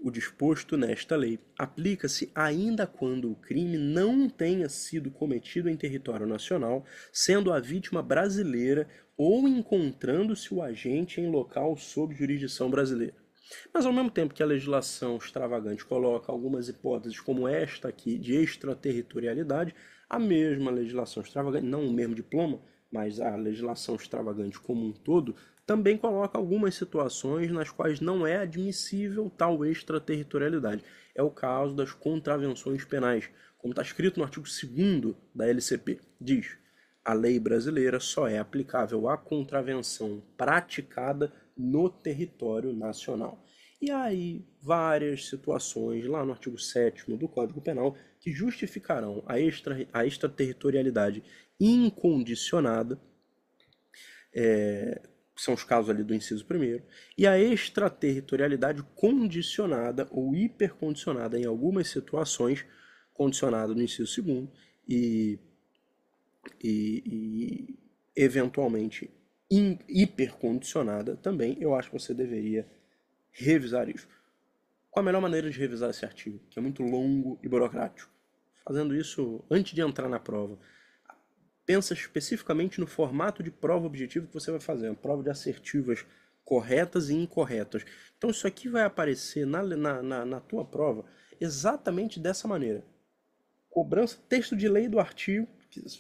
O disposto nesta lei aplica-se ainda quando o crime não tenha sido cometido em território nacional, sendo a vítima brasileira ou encontrando-se o agente em local sob jurisdição brasileira. Mas ao mesmo tempo que a legislação extravagante coloca algumas hipóteses como esta aqui de extraterritorialidade, a mesma legislação extravagante, não o mesmo diploma, mas a legislação extravagante como um todo, também coloca algumas situações nas quais não é admissível tal extraterritorialidade. É o caso das contravenções penais, como está escrito no artigo 2º da LCP. Diz: a lei brasileira só é aplicável à contravenção praticada no território nacional. E aí, várias situações lá no artigo 7º do Código Penal que justificarão a extraterritorialidade incondicionada, são os casos ali do inciso 1º, e a extraterritorialidade condicionada ou hipercondicionada em algumas situações, condicionada no inciso 2º e eventualmente hipercondicionada também. Eu acho que você deveria revisar isso. Qual a melhor maneira de revisar esse artigo, que é muito longo e burocrático? Fazendo isso antes de entrar na prova. Pensa especificamente no formato de prova objetiva que você vai fazer, uma prova de assertivas corretas e incorretas. Então isso aqui vai aparecer na tua prova exatamente dessa maneira. Cobrança, texto de lei do artigo,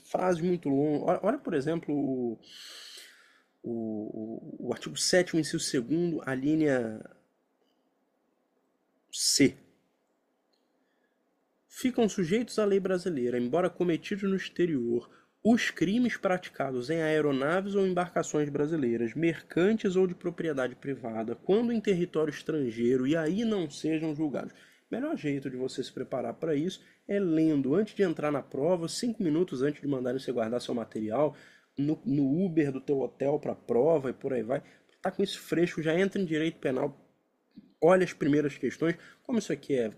frase muito longa. Olha, por exemplo, o artigo 7º, inciso 2º, a linha C. Ficam sujeitos à lei brasileira, embora cometidos no exterior, os crimes praticados em aeronaves ou embarcações brasileiras, mercantes ou de propriedade privada, quando em território estrangeiro e aí não sejam julgados. O melhor jeito de você se preparar para isso é lendo antes de entrar na prova, 5 minutos antes de mandarem você guardar seu material, no Uber do teu hotel para a prova e por aí vai. Tá com isso fresco, já entra em direito penal, olha as primeiras questões. Como isso aqui é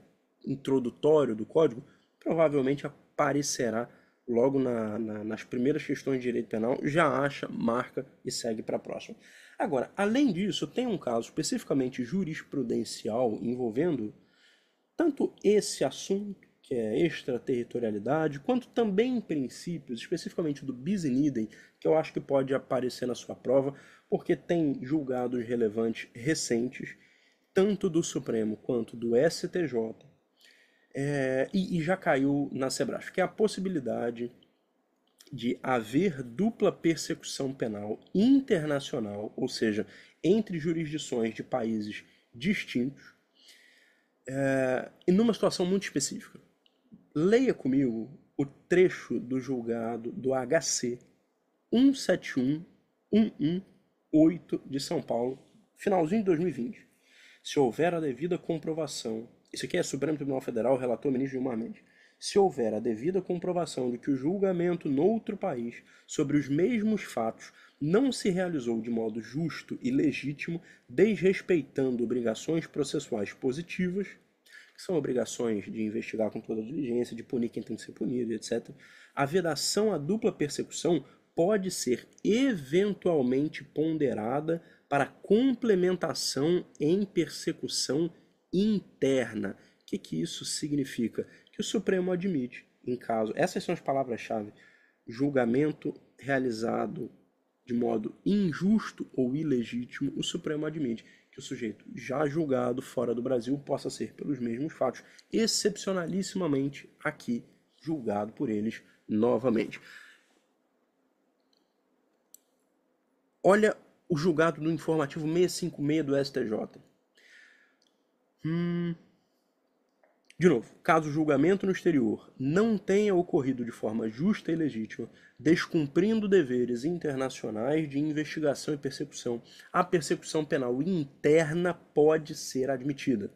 introdutório do código, provavelmente aparecerá logo nas primeiras questões de direito penal, já acha, marca e segue para a próxima. Agora, além disso, tem um caso especificamente jurisprudencial envolvendo tanto esse assunto, que é extraterritorialidade, quanto também princípios, especificamente do bis in idem, que eu acho que pode aparecer na sua prova, porque tem julgados relevantes recentes, tanto do Supremo quanto do STJ, e já caiu na Sebrasf, que é a possibilidade de haver dupla persecução penal internacional, ou seja, entre jurisdições de países distintos, e numa situação muito específica. Leia comigo o trecho do julgado do HC 171118 de São Paulo, finalzinho de 2020. Se houver a devida comprovação, isso aqui é Supremo Tribunal Federal, relator ministro Gilmar Mendes. Se houver a devida comprovação de que o julgamento noutro país sobre os mesmos fatos não se realizou de modo justo e legítimo, desrespeitando obrigações processuais positivas, que são obrigações de investigar com toda a diligência, de punir quem tem que ser punido, etc., a vedação à dupla persecução pode ser eventualmente ponderada para complementação em persecução interna. O que isso significa? Que o Supremo admite, em caso, essas são as palavras-chave, julgamento realizado de modo injusto ou ilegítimo, o Supremo admite que o sujeito já julgado fora do Brasil possa ser pelos mesmos fatos, excepcionalissimamente aqui julgado por eles novamente. Olha o julgado do informativo 656 do STJ. De novo, caso o julgamento no exterior não tenha ocorrido de forma justa e legítima, descumprindo deveres internacionais de investigação e persecução, a persecução penal interna pode ser admitida.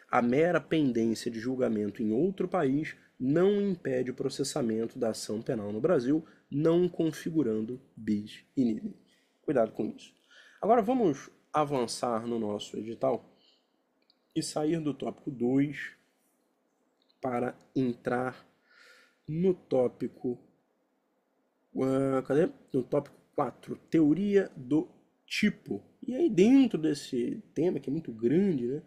A mera pendência de julgamento em outro país não impede o processamento da ação penal no Brasil, não configurando bis in idem. Cuidado com isso. Agora vamos avançar no nosso edital e sair do tópico 2 para entrar no tópico No tópico 4, teoria do tipo. E aí dentro desse tema, que é muito grande, né?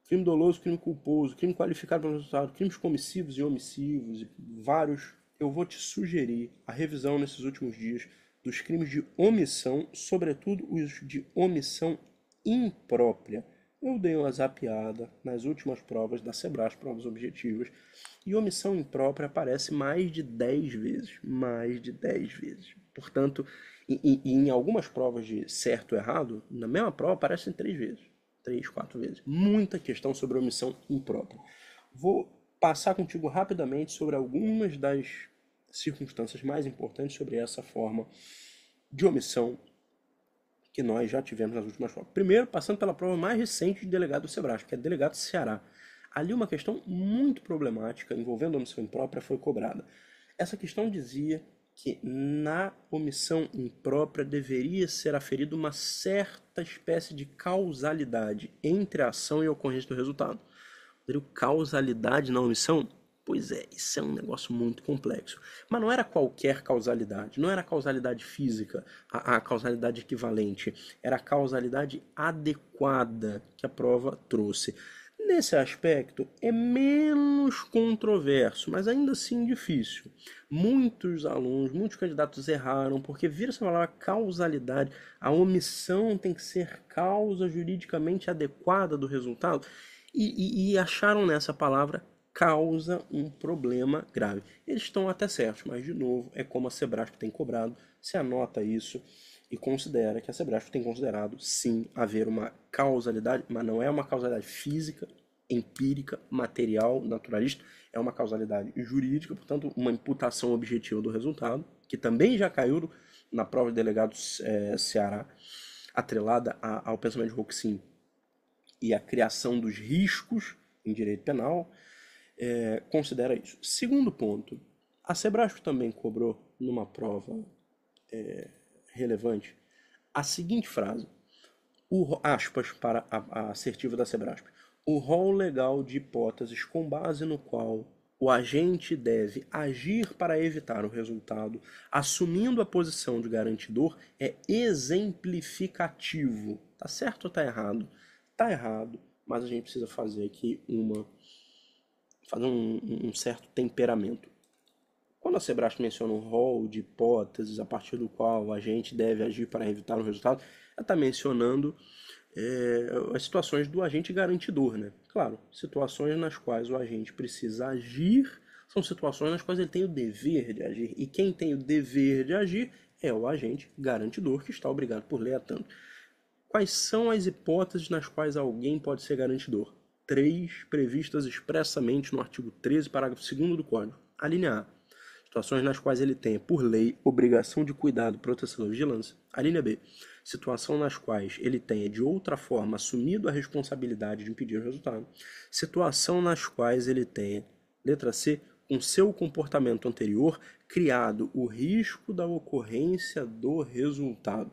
Crime doloso, crime culposo, crime qualificado pelo resultado, crimes comissivos e omissivos, e vários, eu vou te sugerir a revisão nesses últimos dias dos crimes de omissão, sobretudo os de omissão imprópria. Eu dei uma zapeada nas últimas provas da Sebrasp, provas objetivas, e omissão imprópria aparece mais de 10 vezes. Mais de 10 vezes. Portanto, em algumas provas de certo ou errado, na mesma prova aparecem 3 vezes. 3, 4 vezes. Muita questão sobre omissão imprópria. Vou passar contigo rapidamente sobre algumas das circunstâncias mais importantes sobre essa forma de omissão que nós já tivemos nas últimas provas. Primeiro, passando pela prova mais recente de delegado do Sebrasp, que é delegado do Ceará. Ali uma questão muito problemática envolvendo omissão imprópria foi cobrada. Essa questão dizia que na omissão imprópria deveria ser aferida uma certa espécie de causalidade entre a ação e a ocorrência do resultado. Causalidade na omissão? Pois é, isso é um negócio muito complexo. Mas não era qualquer causalidade, não era a causalidade física, a causalidade equivalente, era a causalidade adequada que a prova trouxe. Nesse aspecto é menos controverso, mas ainda assim difícil. Muitos alunos, muitos candidatos erraram porque viram essa palavra causalidade. A omissão tem que ser causa juridicamente adequada do resultado e acharam nessa palavra causa um problema grave. Eles estão até certos, mas de novo é como a Sebrasp tem cobrado. Se anota isso e considera que a Sebrasp tem considerado, sim, haver uma causalidade, mas não é uma causalidade física, empírica, material, naturalista, é uma causalidade jurídica, portanto, uma imputação objetiva do resultado, que também já caiu na prova de delegado Ceará, atrelada ao pensamento de Roxin e a criação dos riscos em direito penal, considera isso. Segundo ponto, a Sebrasp também cobrou numa prova relevante a seguinte frase, aspas para a assertiva da Sebrasp, o rol legal de hipóteses com base no qual o agente deve agir para evitar o resultado, assumindo a posição de garantidor, é exemplificativo. Tá certo ou tá errado? Tá errado, mas a gente precisa fazer aqui um certo temperamento. Quando a Sebrasp menciona um rol de hipóteses a partir do qual o agente deve agir para evitar o resultado, ela está mencionando as situações do agente garantidor, né? Claro, situações nas quais o agente precisa agir são situações nas quais ele tem o dever de agir. E quem tem o dever de agir é o agente garantidor, que está obrigado por lei a tanto. Quais são as hipóteses nas quais alguém pode ser garantidor? 3 previstas expressamente no artigo 13, parágrafo 2º do Código. A linha A. Situações nas quais ele tenha, por lei, obrigação de cuidado, proteção e vigilância. A linha B. Situação nas quais ele tenha, de outra forma, assumido a responsabilidade de impedir o resultado. Situação nas quais ele tenha, letra C, com seu comportamento anterior, criado o risco da ocorrência do resultado.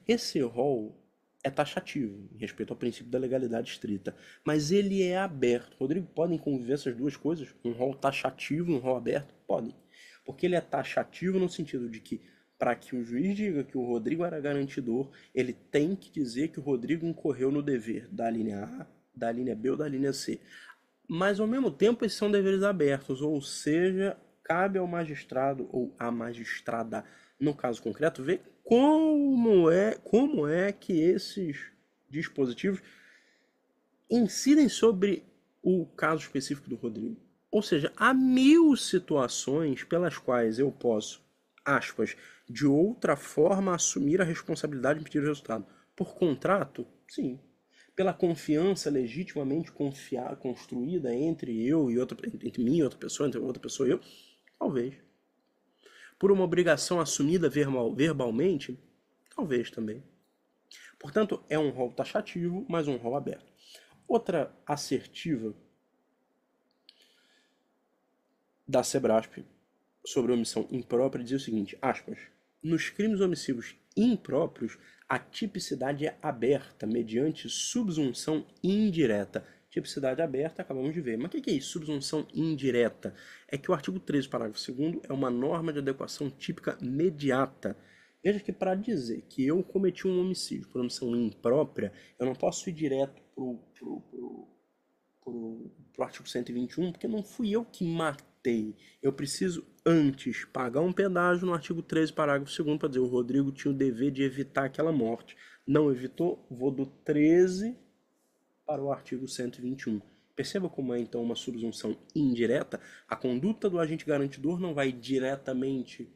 Esse rol é taxativo, em respeito ao princípio da legalidade estrita, mas ele é aberto. Rodrigo, podem conviver essas duas coisas? Um rol taxativo e um rol aberto? Podem. Porque ele é taxativo no sentido de que, para que o juiz diga que o Rodrigo era garantidor, ele tem que dizer que o Rodrigo incorreu no dever da linha A, da linha B ou da linha C. Mas, ao mesmo tempo, esses são deveres abertos, ou seja, cabe ao magistrado ou à magistrada, no caso concreto, ver como é que esses dispositivos incidem sobre o caso específico do Rodrigo. Ou seja, há mil situações pelas quais eu posso, aspas, de outra forma assumir a responsabilidade de impedir o resultado. Por contrato? Sim. Pela confiança legitimamente construída entre mim e outra pessoa, entre outra pessoa e eu? Talvez. Por uma obrigação assumida verbalmente? Talvez também. Portanto, é um rol taxativo, mas um rol aberto. Outra assertiva da Sebrasp sobre omissão imprópria dizia o seguinte, aspas, nos crimes omissivos impróprios, a tipicidade é aberta mediante subsunção indireta. Tipicidade aberta, acabamos de ver. Mas o que é isso? Subsunção indireta. É que o artigo 13, parágrafo 2º, é uma norma de adequação típica mediata. Veja que para dizer que eu cometi um homicídio por omissão imprópria, eu não posso ir direto pro artigo 121, porque não fui eu que matei. Eu preciso antes pagar um pedágio no artigo 13, parágrafo 2º, para dizer o Rodrigo tinha o dever de evitar aquela morte. Não evitou, vou do 13 para o artigo 121. Perceba como é então uma subsunção indireta. A conduta do agente garantidor não vai diretamente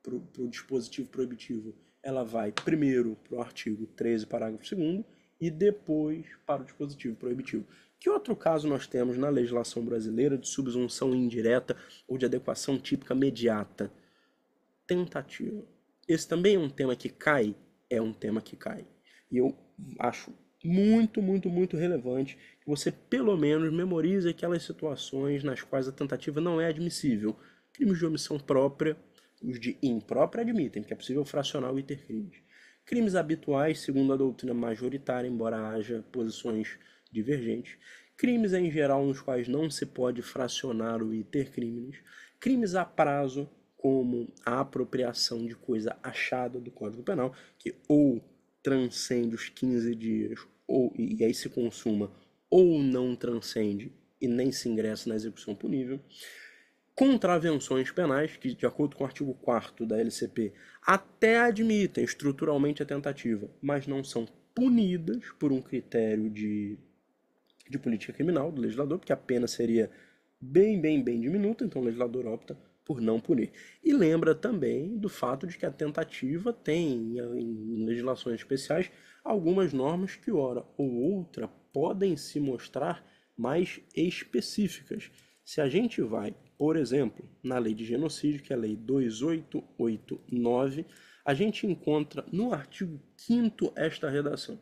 para o dispositivo proibitivo. Ela vai primeiro para o artigo 13, parágrafo 2º, e depois para o dispositivo proibitivo. Que outro caso nós temos na legislação brasileira de subsunção indireta ou de adequação típica mediata? Tentativa. Esse também é um tema que cai? É um tema que cai. E eu acho muito, muito, muito relevante que você pelo menos memorize aquelas situações nas quais a tentativa não é admissível. Crimes de omissão própria, os de imprópria admitem, porque é possível fracionar o intercrimes. Crimes habituais, segundo a doutrina majoritária, embora haja posições divergentes. Crimes em geral nos quais não se pode fracionar o intercrimes. Crimes a prazo, como a apropriação de coisa achada do Código Penal, que ou transcende os 15 dias e aí se consuma, ou não transcende e nem se ingressa na execução punível. Contravenções penais, que de acordo com o artigo 4º da LCP, até admitem estruturalmente a tentativa, mas não são punidas por um critério de política criminal do legislador, porque a pena seria bem diminuta, então o legislador opta por não punir. E lembra também do fato de que a tentativa tem, em legislações especiais, algumas normas que, hora ou outra, podem se mostrar mais específicas. Se a gente vai, por exemplo, na lei de genocídio, que é a lei 2889, a gente encontra no artigo 5º esta redação.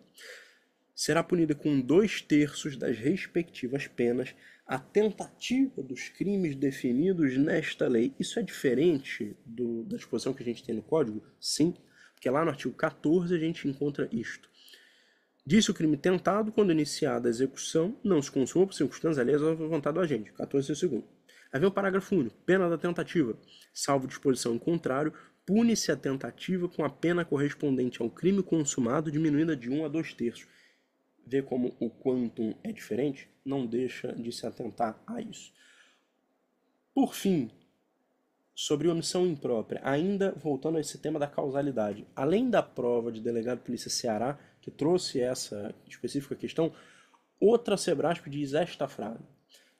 Será punida com 2/3 das respectivas penas a tentativa dos crimes definidos nesta lei. Isso é diferente da disposição que a gente tem no Código? Sim, porque lá no artigo 14 a gente encontra isto. Disse o crime tentado, quando iniciada a execução, não se consuma por circunstâncias alheias à vontade do agente. 14º. Aí vem o parágrafo único. Pena da tentativa. Salvo disposição em contrário, pune-se a tentativa com a pena correspondente ao crime consumado diminuída de 1 a 2/3. Vê como o quantum é diferente? Não deixa de se atentar a isso. Por fim, sobre omissão imprópria, ainda voltando a esse tema da causalidade, além da prova de delegado de polícia Ceará, que trouxe essa específica questão, outra Sebrasp diz esta frase: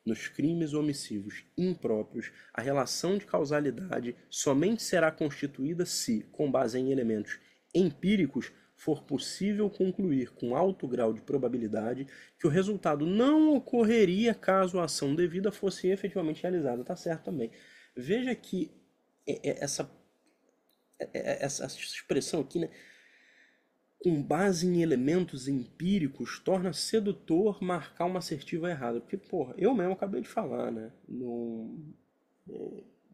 nos crimes omissivos impróprios, a relação de causalidade somente será constituída se, com base em elementos empíricos, for possível concluir com alto grau de probabilidade que o resultado não ocorreria caso a ação devida fosse efetivamente realizada. Tá certo também. Veja que essa expressão aqui, né, com base em elementos empíricos, torna sedutor marcar uma assertiva errada. Porque, porra, eu mesmo acabei de falar, né?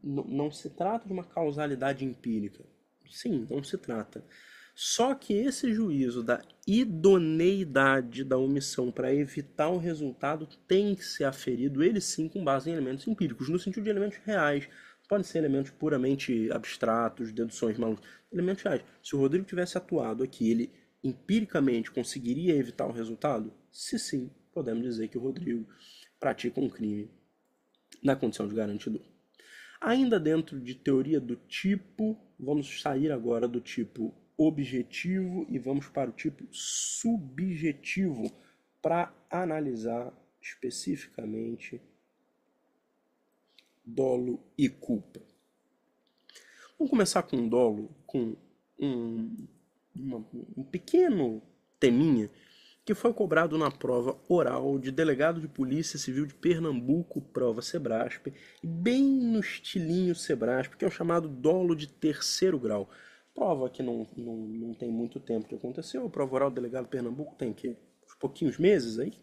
Não se trata de uma causalidade empírica. Sim, não se trata. Só que esse juízo da idoneidade da omissão para evitar o resultado tem que ser aferido, ele sim, com base em elementos empíricos, no sentido de elementos reais. Podem ser elementos puramente abstratos, deduções malucas, elementos reais. Se o Rodrigo tivesse atuado aqui, ele empiricamente conseguiria evitar o resultado? Se sim, podemos dizer que o Rodrigo pratica um crime na condição de garantidor. Ainda dentro de teoria do tipo, vamos sair agora do tipo objetivo e vamos para o tipo subjetivo para analisar especificamente dolo e culpa. Vamos começar com dolo, com um pequeno teminha que foi cobrado na prova oral de delegado de Polícia Civil de Pernambuco, prova Sebrasp, bem no estilinho Sebrasp, que é o chamado dolo de terceiro grau. Prova que não tem muito tempo que aconteceu, a prova oral do delegado de Pernambuco tem que uns pouquinhos meses aí,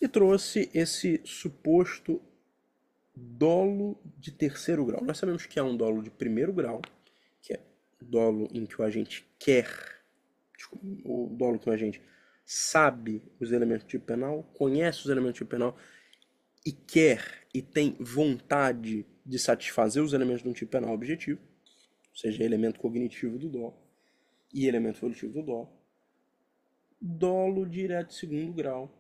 e trouxe esse suposto dolo de terceiro grau. Nós sabemos que há um dolo de primeiro grau, que é o dolo em que o agente o dolo que o agente sabe os elementos do tipo penal, conhece os elementos do tipo penal e quer e tem vontade de satisfazer os elementos de um tipo penal objetivo, ou seja, elemento cognitivo do dolo e elemento volitivo do dolo. Dolo direto de segundo grau,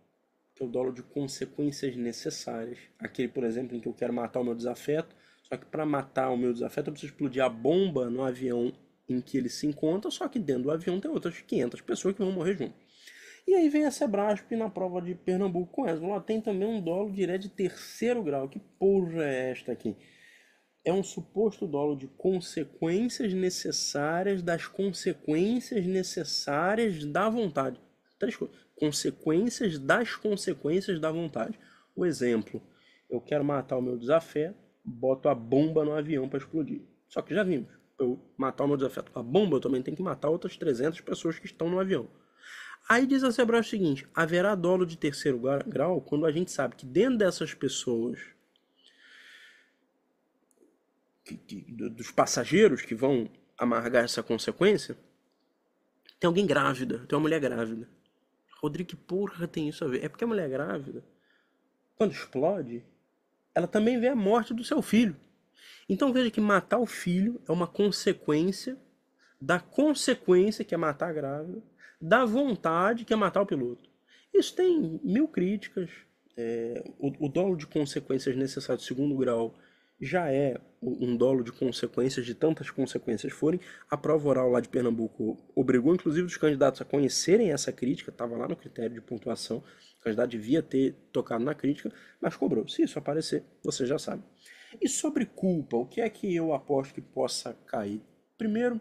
que é o dolo de consequências necessárias. Aquele, por exemplo, em que eu quero matar o meu desafeto, só que para matar o meu desafeto eu preciso explodir a bomba no avião em que ele se encontra, só que dentro do avião tem outras 500 pessoas que vão morrer junto. E aí vem a Sebrasp na prova de Pernambuco com essa. Lá tem também um dolo direto de terceiro grau. Que porra é esta aqui? É um suposto dolo de consequências necessárias das consequências necessárias da vontade. Três coisas. Consequências das consequências da vontade. O exemplo, eu quero matar o meu desafeto, boto a bomba no avião para explodir. Só que já vimos, para eu matar o meu desafeto com a bomba, eu também tenho que matar outras 300 pessoas que estão no avião. Aí diz a Sebrasp o seguinte: haverá dolo de terceiro grau quando a gente sabe que dentro dessas pessoas, dos passageiros que vão amargar essa consequência, tem alguém grávida, tem uma mulher grávida. Rodrigo, que porra tem isso a ver? É porque a mulher grávida, quando explode, ela também vê a morte do seu filho. Então veja que matar o filho é uma consequência da consequência, que é matar a grávida, da vontade, que é matar o piloto. Isso tem mil críticas. O dolo de consequências necessário de segundo grau já é um dolo de consequências, de tantas consequências forem. A prova oral lá de Pernambuco obrigou, inclusive, os candidatos a conhecerem essa crítica, estava lá no critério de pontuação, o candidato devia ter tocado na crítica, mas cobrou. Se isso aparecer, você já sabe. E sobre culpa, o que é que eu aposto que possa cair? Primeiro,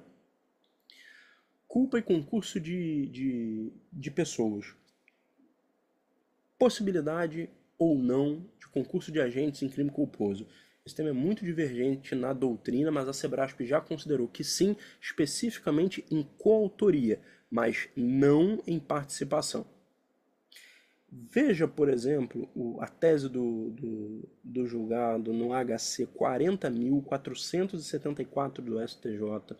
culpa e concurso de pessoas. Possibilidade ou não de concurso de agentes em crime culposo. Esse tema é muito divergente na doutrina, mas a Sebrasp já considerou que sim, especificamente em coautoria, mas não em participação. Veja, por exemplo, a tese do julgado no HC 40.474 do STJ,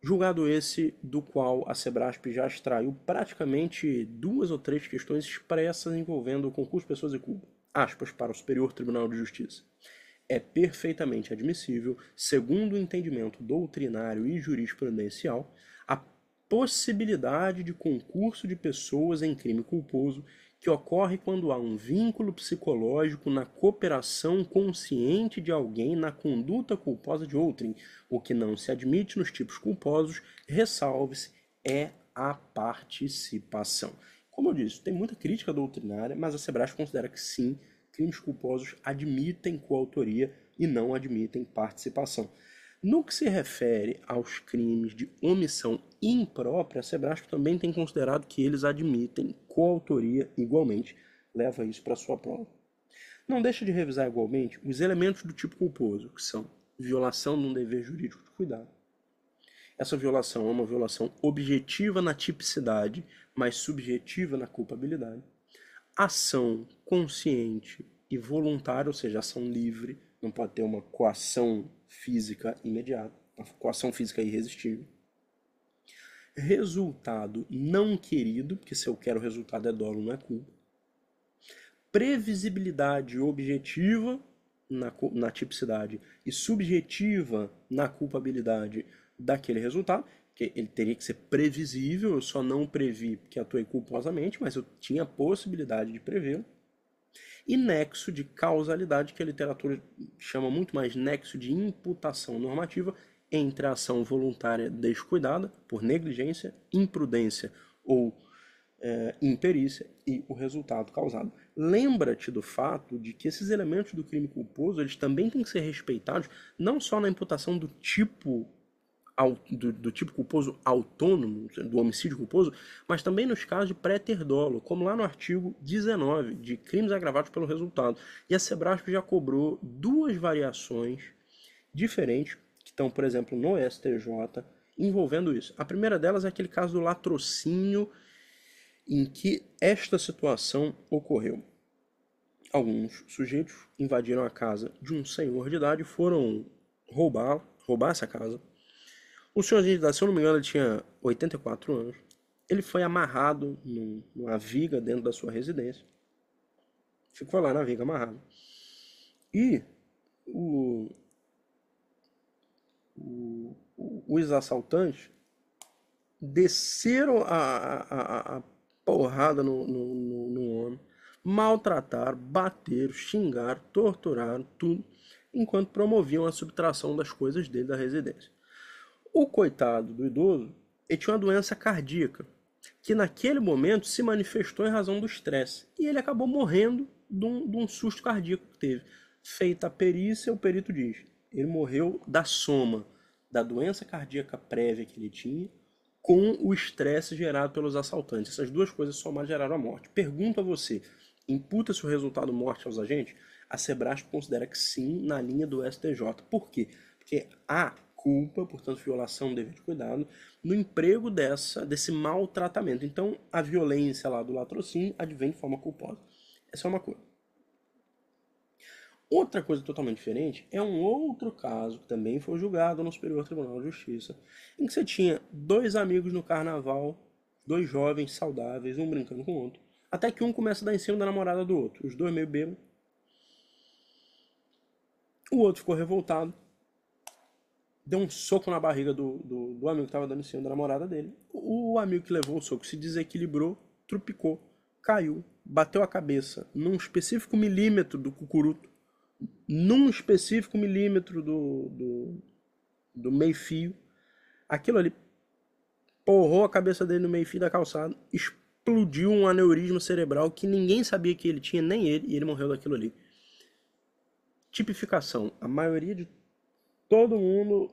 julgado esse do qual a Sebrasp já extraiu praticamente 2 ou 3 questões expressas envolvendo o concurso, pessoas e culpa. Aspas para o Superior Tribunal de Justiça. É perfeitamente admissível, segundo o entendimento doutrinário e jurisprudencial, a possibilidade de concurso de pessoas em crime culposo que ocorre quando há um vínculo psicológico na cooperação consciente de alguém na conduta culposa de outrem. O que não se admite nos tipos culposos, ressalve-se, é a participação. Como eu disse, tem muita crítica doutrinária, mas a Sebrasp considera que sim, crimes culposos admitem coautoria e não admitem participação. No que se refere aos crimes de omissão imprópria, a Sebrasp também tem considerado que eles admitem coautoria igualmente. Leva isso para a sua prova. Não deixa de revisar igualmente os elementos do tipo culposo, que são violação de um dever jurídico de cuidado. Essa violação é uma violação objetiva na tipicidade, mas subjetiva na culpabilidade. Ação consciente e voluntária, ou seja, ação livre, não pode ter uma coação física imediata, uma coação física irresistível. Resultado não querido, porque se eu quero o resultado é dolo, não é culpa. Previsibilidade objetiva na tipicidade e subjetiva na culpabilidade daquele resultado, que ele teria que ser previsível, eu só não previ porque atuei culposamente, mas eu tinha a possibilidade de prevê-lo. E nexo de causalidade, que a literatura chama muito mais nexo de imputação normativa, entre a ação voluntária descuidada, por negligência, imprudência ou imperícia, e o resultado causado. Lembra-te do fato de que esses elementos do crime culposo eles também têm que ser respeitados, não só na imputação do tipo culposo autônomo, do homicídio culposo, mas também nos casos de préter dolo, como lá no artigo 19, de crimes agravados pelo resultado. E a Sebrasp já cobrou duas variações diferentes, que estão, por exemplo, no STJ, envolvendo isso. A primeira delas é aquele caso do latrocínio, em que esta situação ocorreu. Alguns sujeitos invadiram a casa de um senhor de idade e foram roubar essa casa. O senhorzinho de idade, se eu não me engano, ele tinha 84 anos. Ele foi amarrado numa viga dentro da sua residência. Ficou lá na viga amarrado. E os assaltantes desceram a porrada no homem, maltrataram, bateram, xingaram, torturaram, tudo, enquanto promoviam a subtração das coisas dele da residência. O coitado do idoso, ele tinha uma doença cardíaca, que naquele momento se manifestou em razão do estresse, e ele acabou morrendo de um susto cardíaco que teve. Feita a perícia, o perito diz, ele morreu da soma da doença cardíaca prévia que ele tinha, com o estresse gerado pelos assaltantes. Essas duas coisas somadas geraram a morte. Pergunto a você, imputa-se o resultado morte aos agentes? A Sebrasp considera que sim, na linha do STJ. Por quê? Porque há culpa, portanto violação do dever de cuidado, no emprego desse maltratamento. Então a violência lá do latrocínio advém de forma culposa. Essa é uma coisa. Outra coisa totalmente diferente é um outro caso que também foi julgado no Superior Tribunal de Justiça, em que você tinha dois amigos no carnaval, dois jovens saudáveis, um brincando com o outro, até que um começa a dar em cima da namorada do outro, os dois meio bêbados. O outro ficou revoltado, deu um soco na barriga do amigo que estava dando em cima da namorada dele. O amigo que levou o soco se desequilibrou, trupicou, caiu, bateu a cabeça num específico milímetro do cucuruto, num específico milímetro do meio-fio. Aquilo ali porrou a cabeça dele no meio-fio da calçada, explodiu um aneurisma cerebral que ninguém sabia que ele tinha, nem ele, e ele morreu daquilo ali. Tipificação. A maioria de todo mundo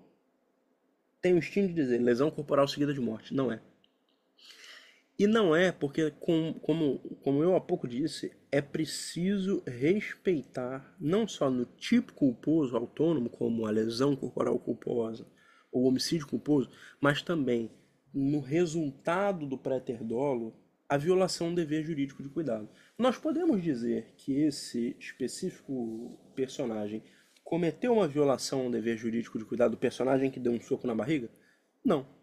tem o instinto de dizer lesão corporal seguida de morte. Não é. E não é porque, como eu há pouco disse, é preciso respeitar, não só no tipo culposo autônomo, como a lesão corporal culposa ou homicídio culposo, mas também no resultado do préter dolo, a violação do dever jurídico de cuidado. Nós podemos dizer que esse específico personagem cometeu uma violação ao dever jurídico de cuidado do personagem que deu um soco na barriga? Não.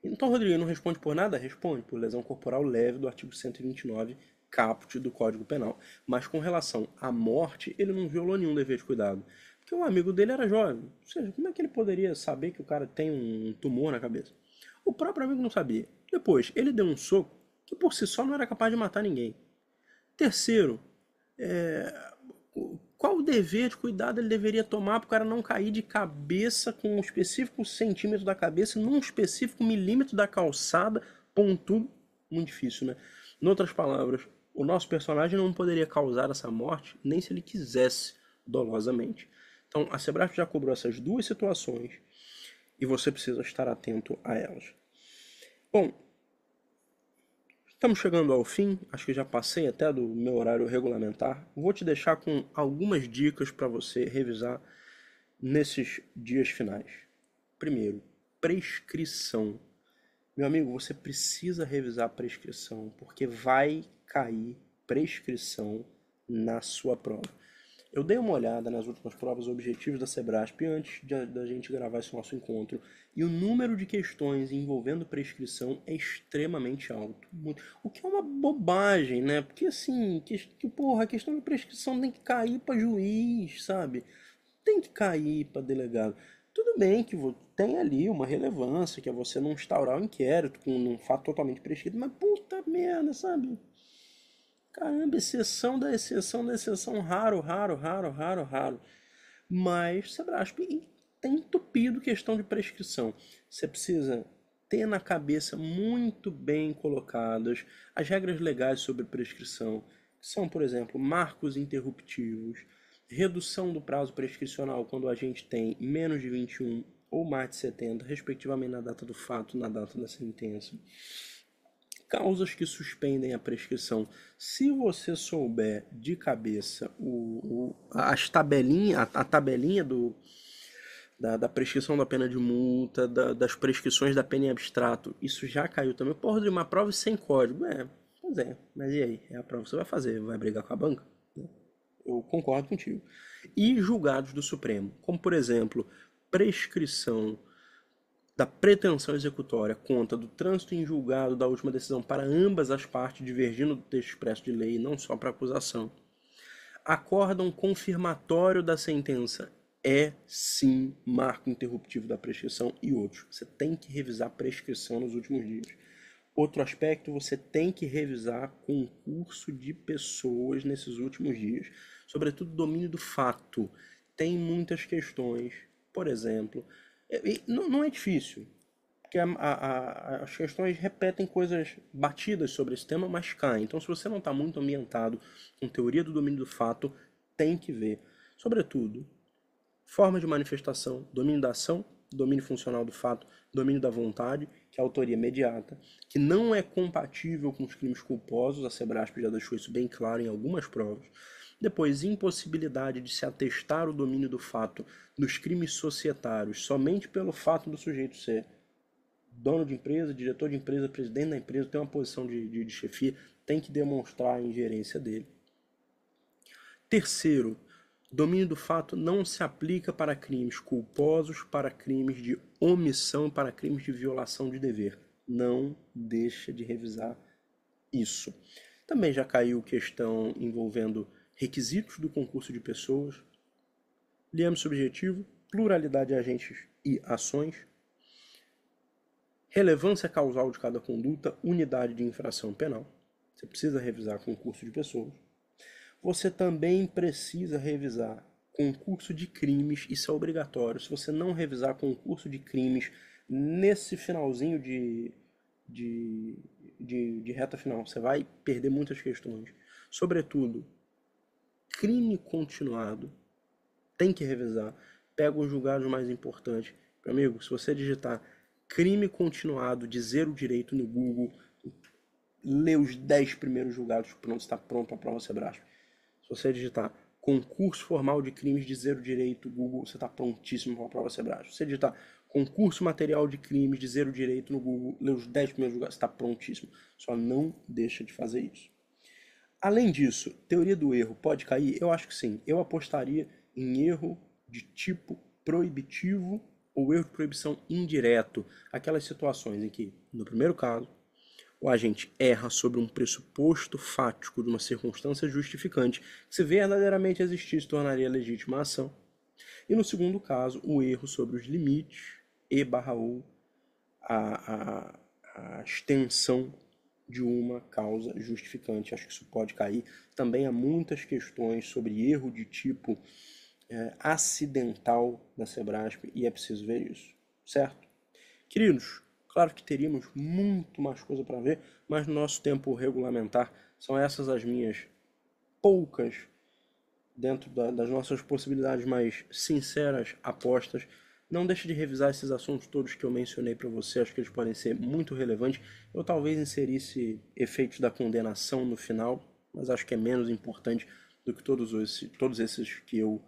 Então, Rodrigo, não responde por nada? Responde por lesão corporal leve do artigo 129, caput do Código Penal. Mas com relação à morte, ele não violou nenhum dever de cuidado. Porque o amigo dele era jovem. Ou seja, como é que ele poderia saber que o cara tem um tumor na cabeça? O próprio amigo não sabia. Depois, ele deu um soco que por si só não era capaz de matar ninguém. Terceiro, qual o dever de cuidado ele deveria tomar para o cara não cair de cabeça com um específico centímetro da cabeça, num específico milímetro da calçada, pontudo? Muito difícil, né? Em outras palavras, o nosso personagem não poderia causar essa morte nem se ele quisesse dolosamente. Então, a Sebrasp já cobrou essas duas situações e você precisa estar atento a elas. Bom, estamos chegando ao fim, acho que já passei até do meu horário regulamentar. Vou te deixar com algumas dicas para você revisar nesses dias finais. Primeiro, prescrição. Meu amigo, você precisa revisar a prescrição, porque vai cair prescrição na sua prova. Eu dei uma olhada nas últimas provas objetivas da Sebrasp antes da gente gravar esse nosso encontro, e o número de questões envolvendo prescrição é extremamente alto. O que é uma bobagem, né? Porque assim, a questão de prescrição tem que cair para juiz, sabe? Tem que cair para delegado. Tudo bem que tem ali uma relevância, que é você não instaurar o inquérito com um fato totalmente prescrito, mas puta merda, sabe? Caramba, exceção da exceção da exceção, raro. Mas Sebrasp tem entupido questão de prescrição. Você precisa ter na cabeça muito bem colocadas as regras legais sobre prescrição, que são, por exemplo, marcos interruptivos, redução do prazo prescricional quando a gente tem menos de 21 ou mais de 70, respectivamente na data do fato e na data da sentença. Causas que suspendem a prescrição. Se você souber de cabeça a tabelinha da prescrição da pena de multa, das prescrições da pena em abstrato, isso já caiu também. Porra, de uma prova sem código. Pois é, mas e aí? É a prova que você vai fazer, vai brigar com a banca? Eu concordo contigo. E julgados do Supremo, como por exemplo, prescrição da pretensão executória conta do trânsito em julgado da última decisão para ambas as partes, divergindo do texto expresso de lei, não só para a acusação. Acórdão confirmatório da sentença é sim marco interruptivo da prescrição e outros. Você tem que revisar a prescrição nos últimos dias. Outro aspecto, você tem que revisar concurso de pessoas nesses últimos dias. Sobretudo domínio do fato. Tem muitas questões, por exemplo, não é difícil, porque as questões repetem coisas batidas sobre esse tema, mas caem. Então, se você não está muito ambientado com teoria do domínio do fato, tem que ver. Sobretudo, forma de manifestação, domínio da ação, domínio funcional do fato, domínio da vontade, que é a autoria imediata, que não é compatível com os crimes culposos, a Sebrasp já deixou isso bem claro em algumas provas. Depois, impossibilidade de se atestar o domínio do fato nos crimes societários somente pelo fato do sujeito ser dono de empresa, diretor de empresa, presidente da empresa, tem uma posição de chefia, tem que demonstrar a ingerência dele. Terceiro, domínio do fato não se aplica para crimes culposos, para crimes de omissão, para crimes de violação de dever. Não deixa de revisar isso. Também já caiu questão envolvendo requisitos do concurso de pessoas, liame subjetivo, pluralidade de agentes e ações, relevância causal de cada conduta, unidade de infração penal. Você precisa revisar concurso de pessoas. Você também precisa revisar concurso de crimes, isso é obrigatório. Se você não revisar concurso de crimes nesse finalzinho de reta final, você vai perder muitas questões. Sobretudo, crime continuado, tem que revisar. Pega os julgados mais importantes. Meu amigo, se você digitar crime continuado de zero direito no Google, lê os 10 primeiros julgados, pronto, está pronto a prova Sebrasp. Se você digitar concurso formal de crimes de zero direito, Google, você está prontíssimo para a prova Sebrasp. Se você digitar concurso material de crimes de zero direito no Google, lê os 10 primeiros julgados, você está prontíssimo. Só não deixa de fazer isso. Além disso, teoria do erro pode cair? Eu acho que sim. Eu apostaria em erro de tipo proibitivo ou erro de proibição indireto. Aquelas situações em que, no primeiro caso, o agente erra sobre um pressuposto fático de uma circunstância justificante que, se verdadeiramente existisse, tornaria legítima a ação. E no segundo caso, o erro sobre os limites e/ou a extensão de uma causa justificante. Acho que isso pode cair. Também há muitas questões sobre erro de tipo acidental da Sebrasp e é preciso ver isso, certo? Queridos, claro que teríamos muito mais coisa para ver, mas no nosso tempo regulamentar são essas as minhas poucas, dentro das nossas possibilidades mais sinceras, apostas. Não deixe de revisar esses assuntos todos que eu mencionei para você, acho que eles podem ser muito relevantes. Eu talvez inserisse efeitos da condenação no final, mas acho que é menos importante do que todos esses que eu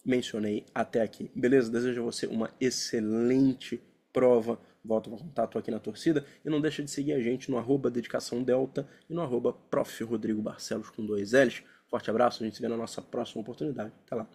mencionei até aqui. Beleza? Desejo a você uma excelente prova. Volto ao contato aqui na torcida. E não deixa de seguir a gente no @dedicaçãodelta e no @profRodrigoBarcelos com 2 L's. Forte abraço, a gente se vê na nossa próxima oportunidade. Até lá.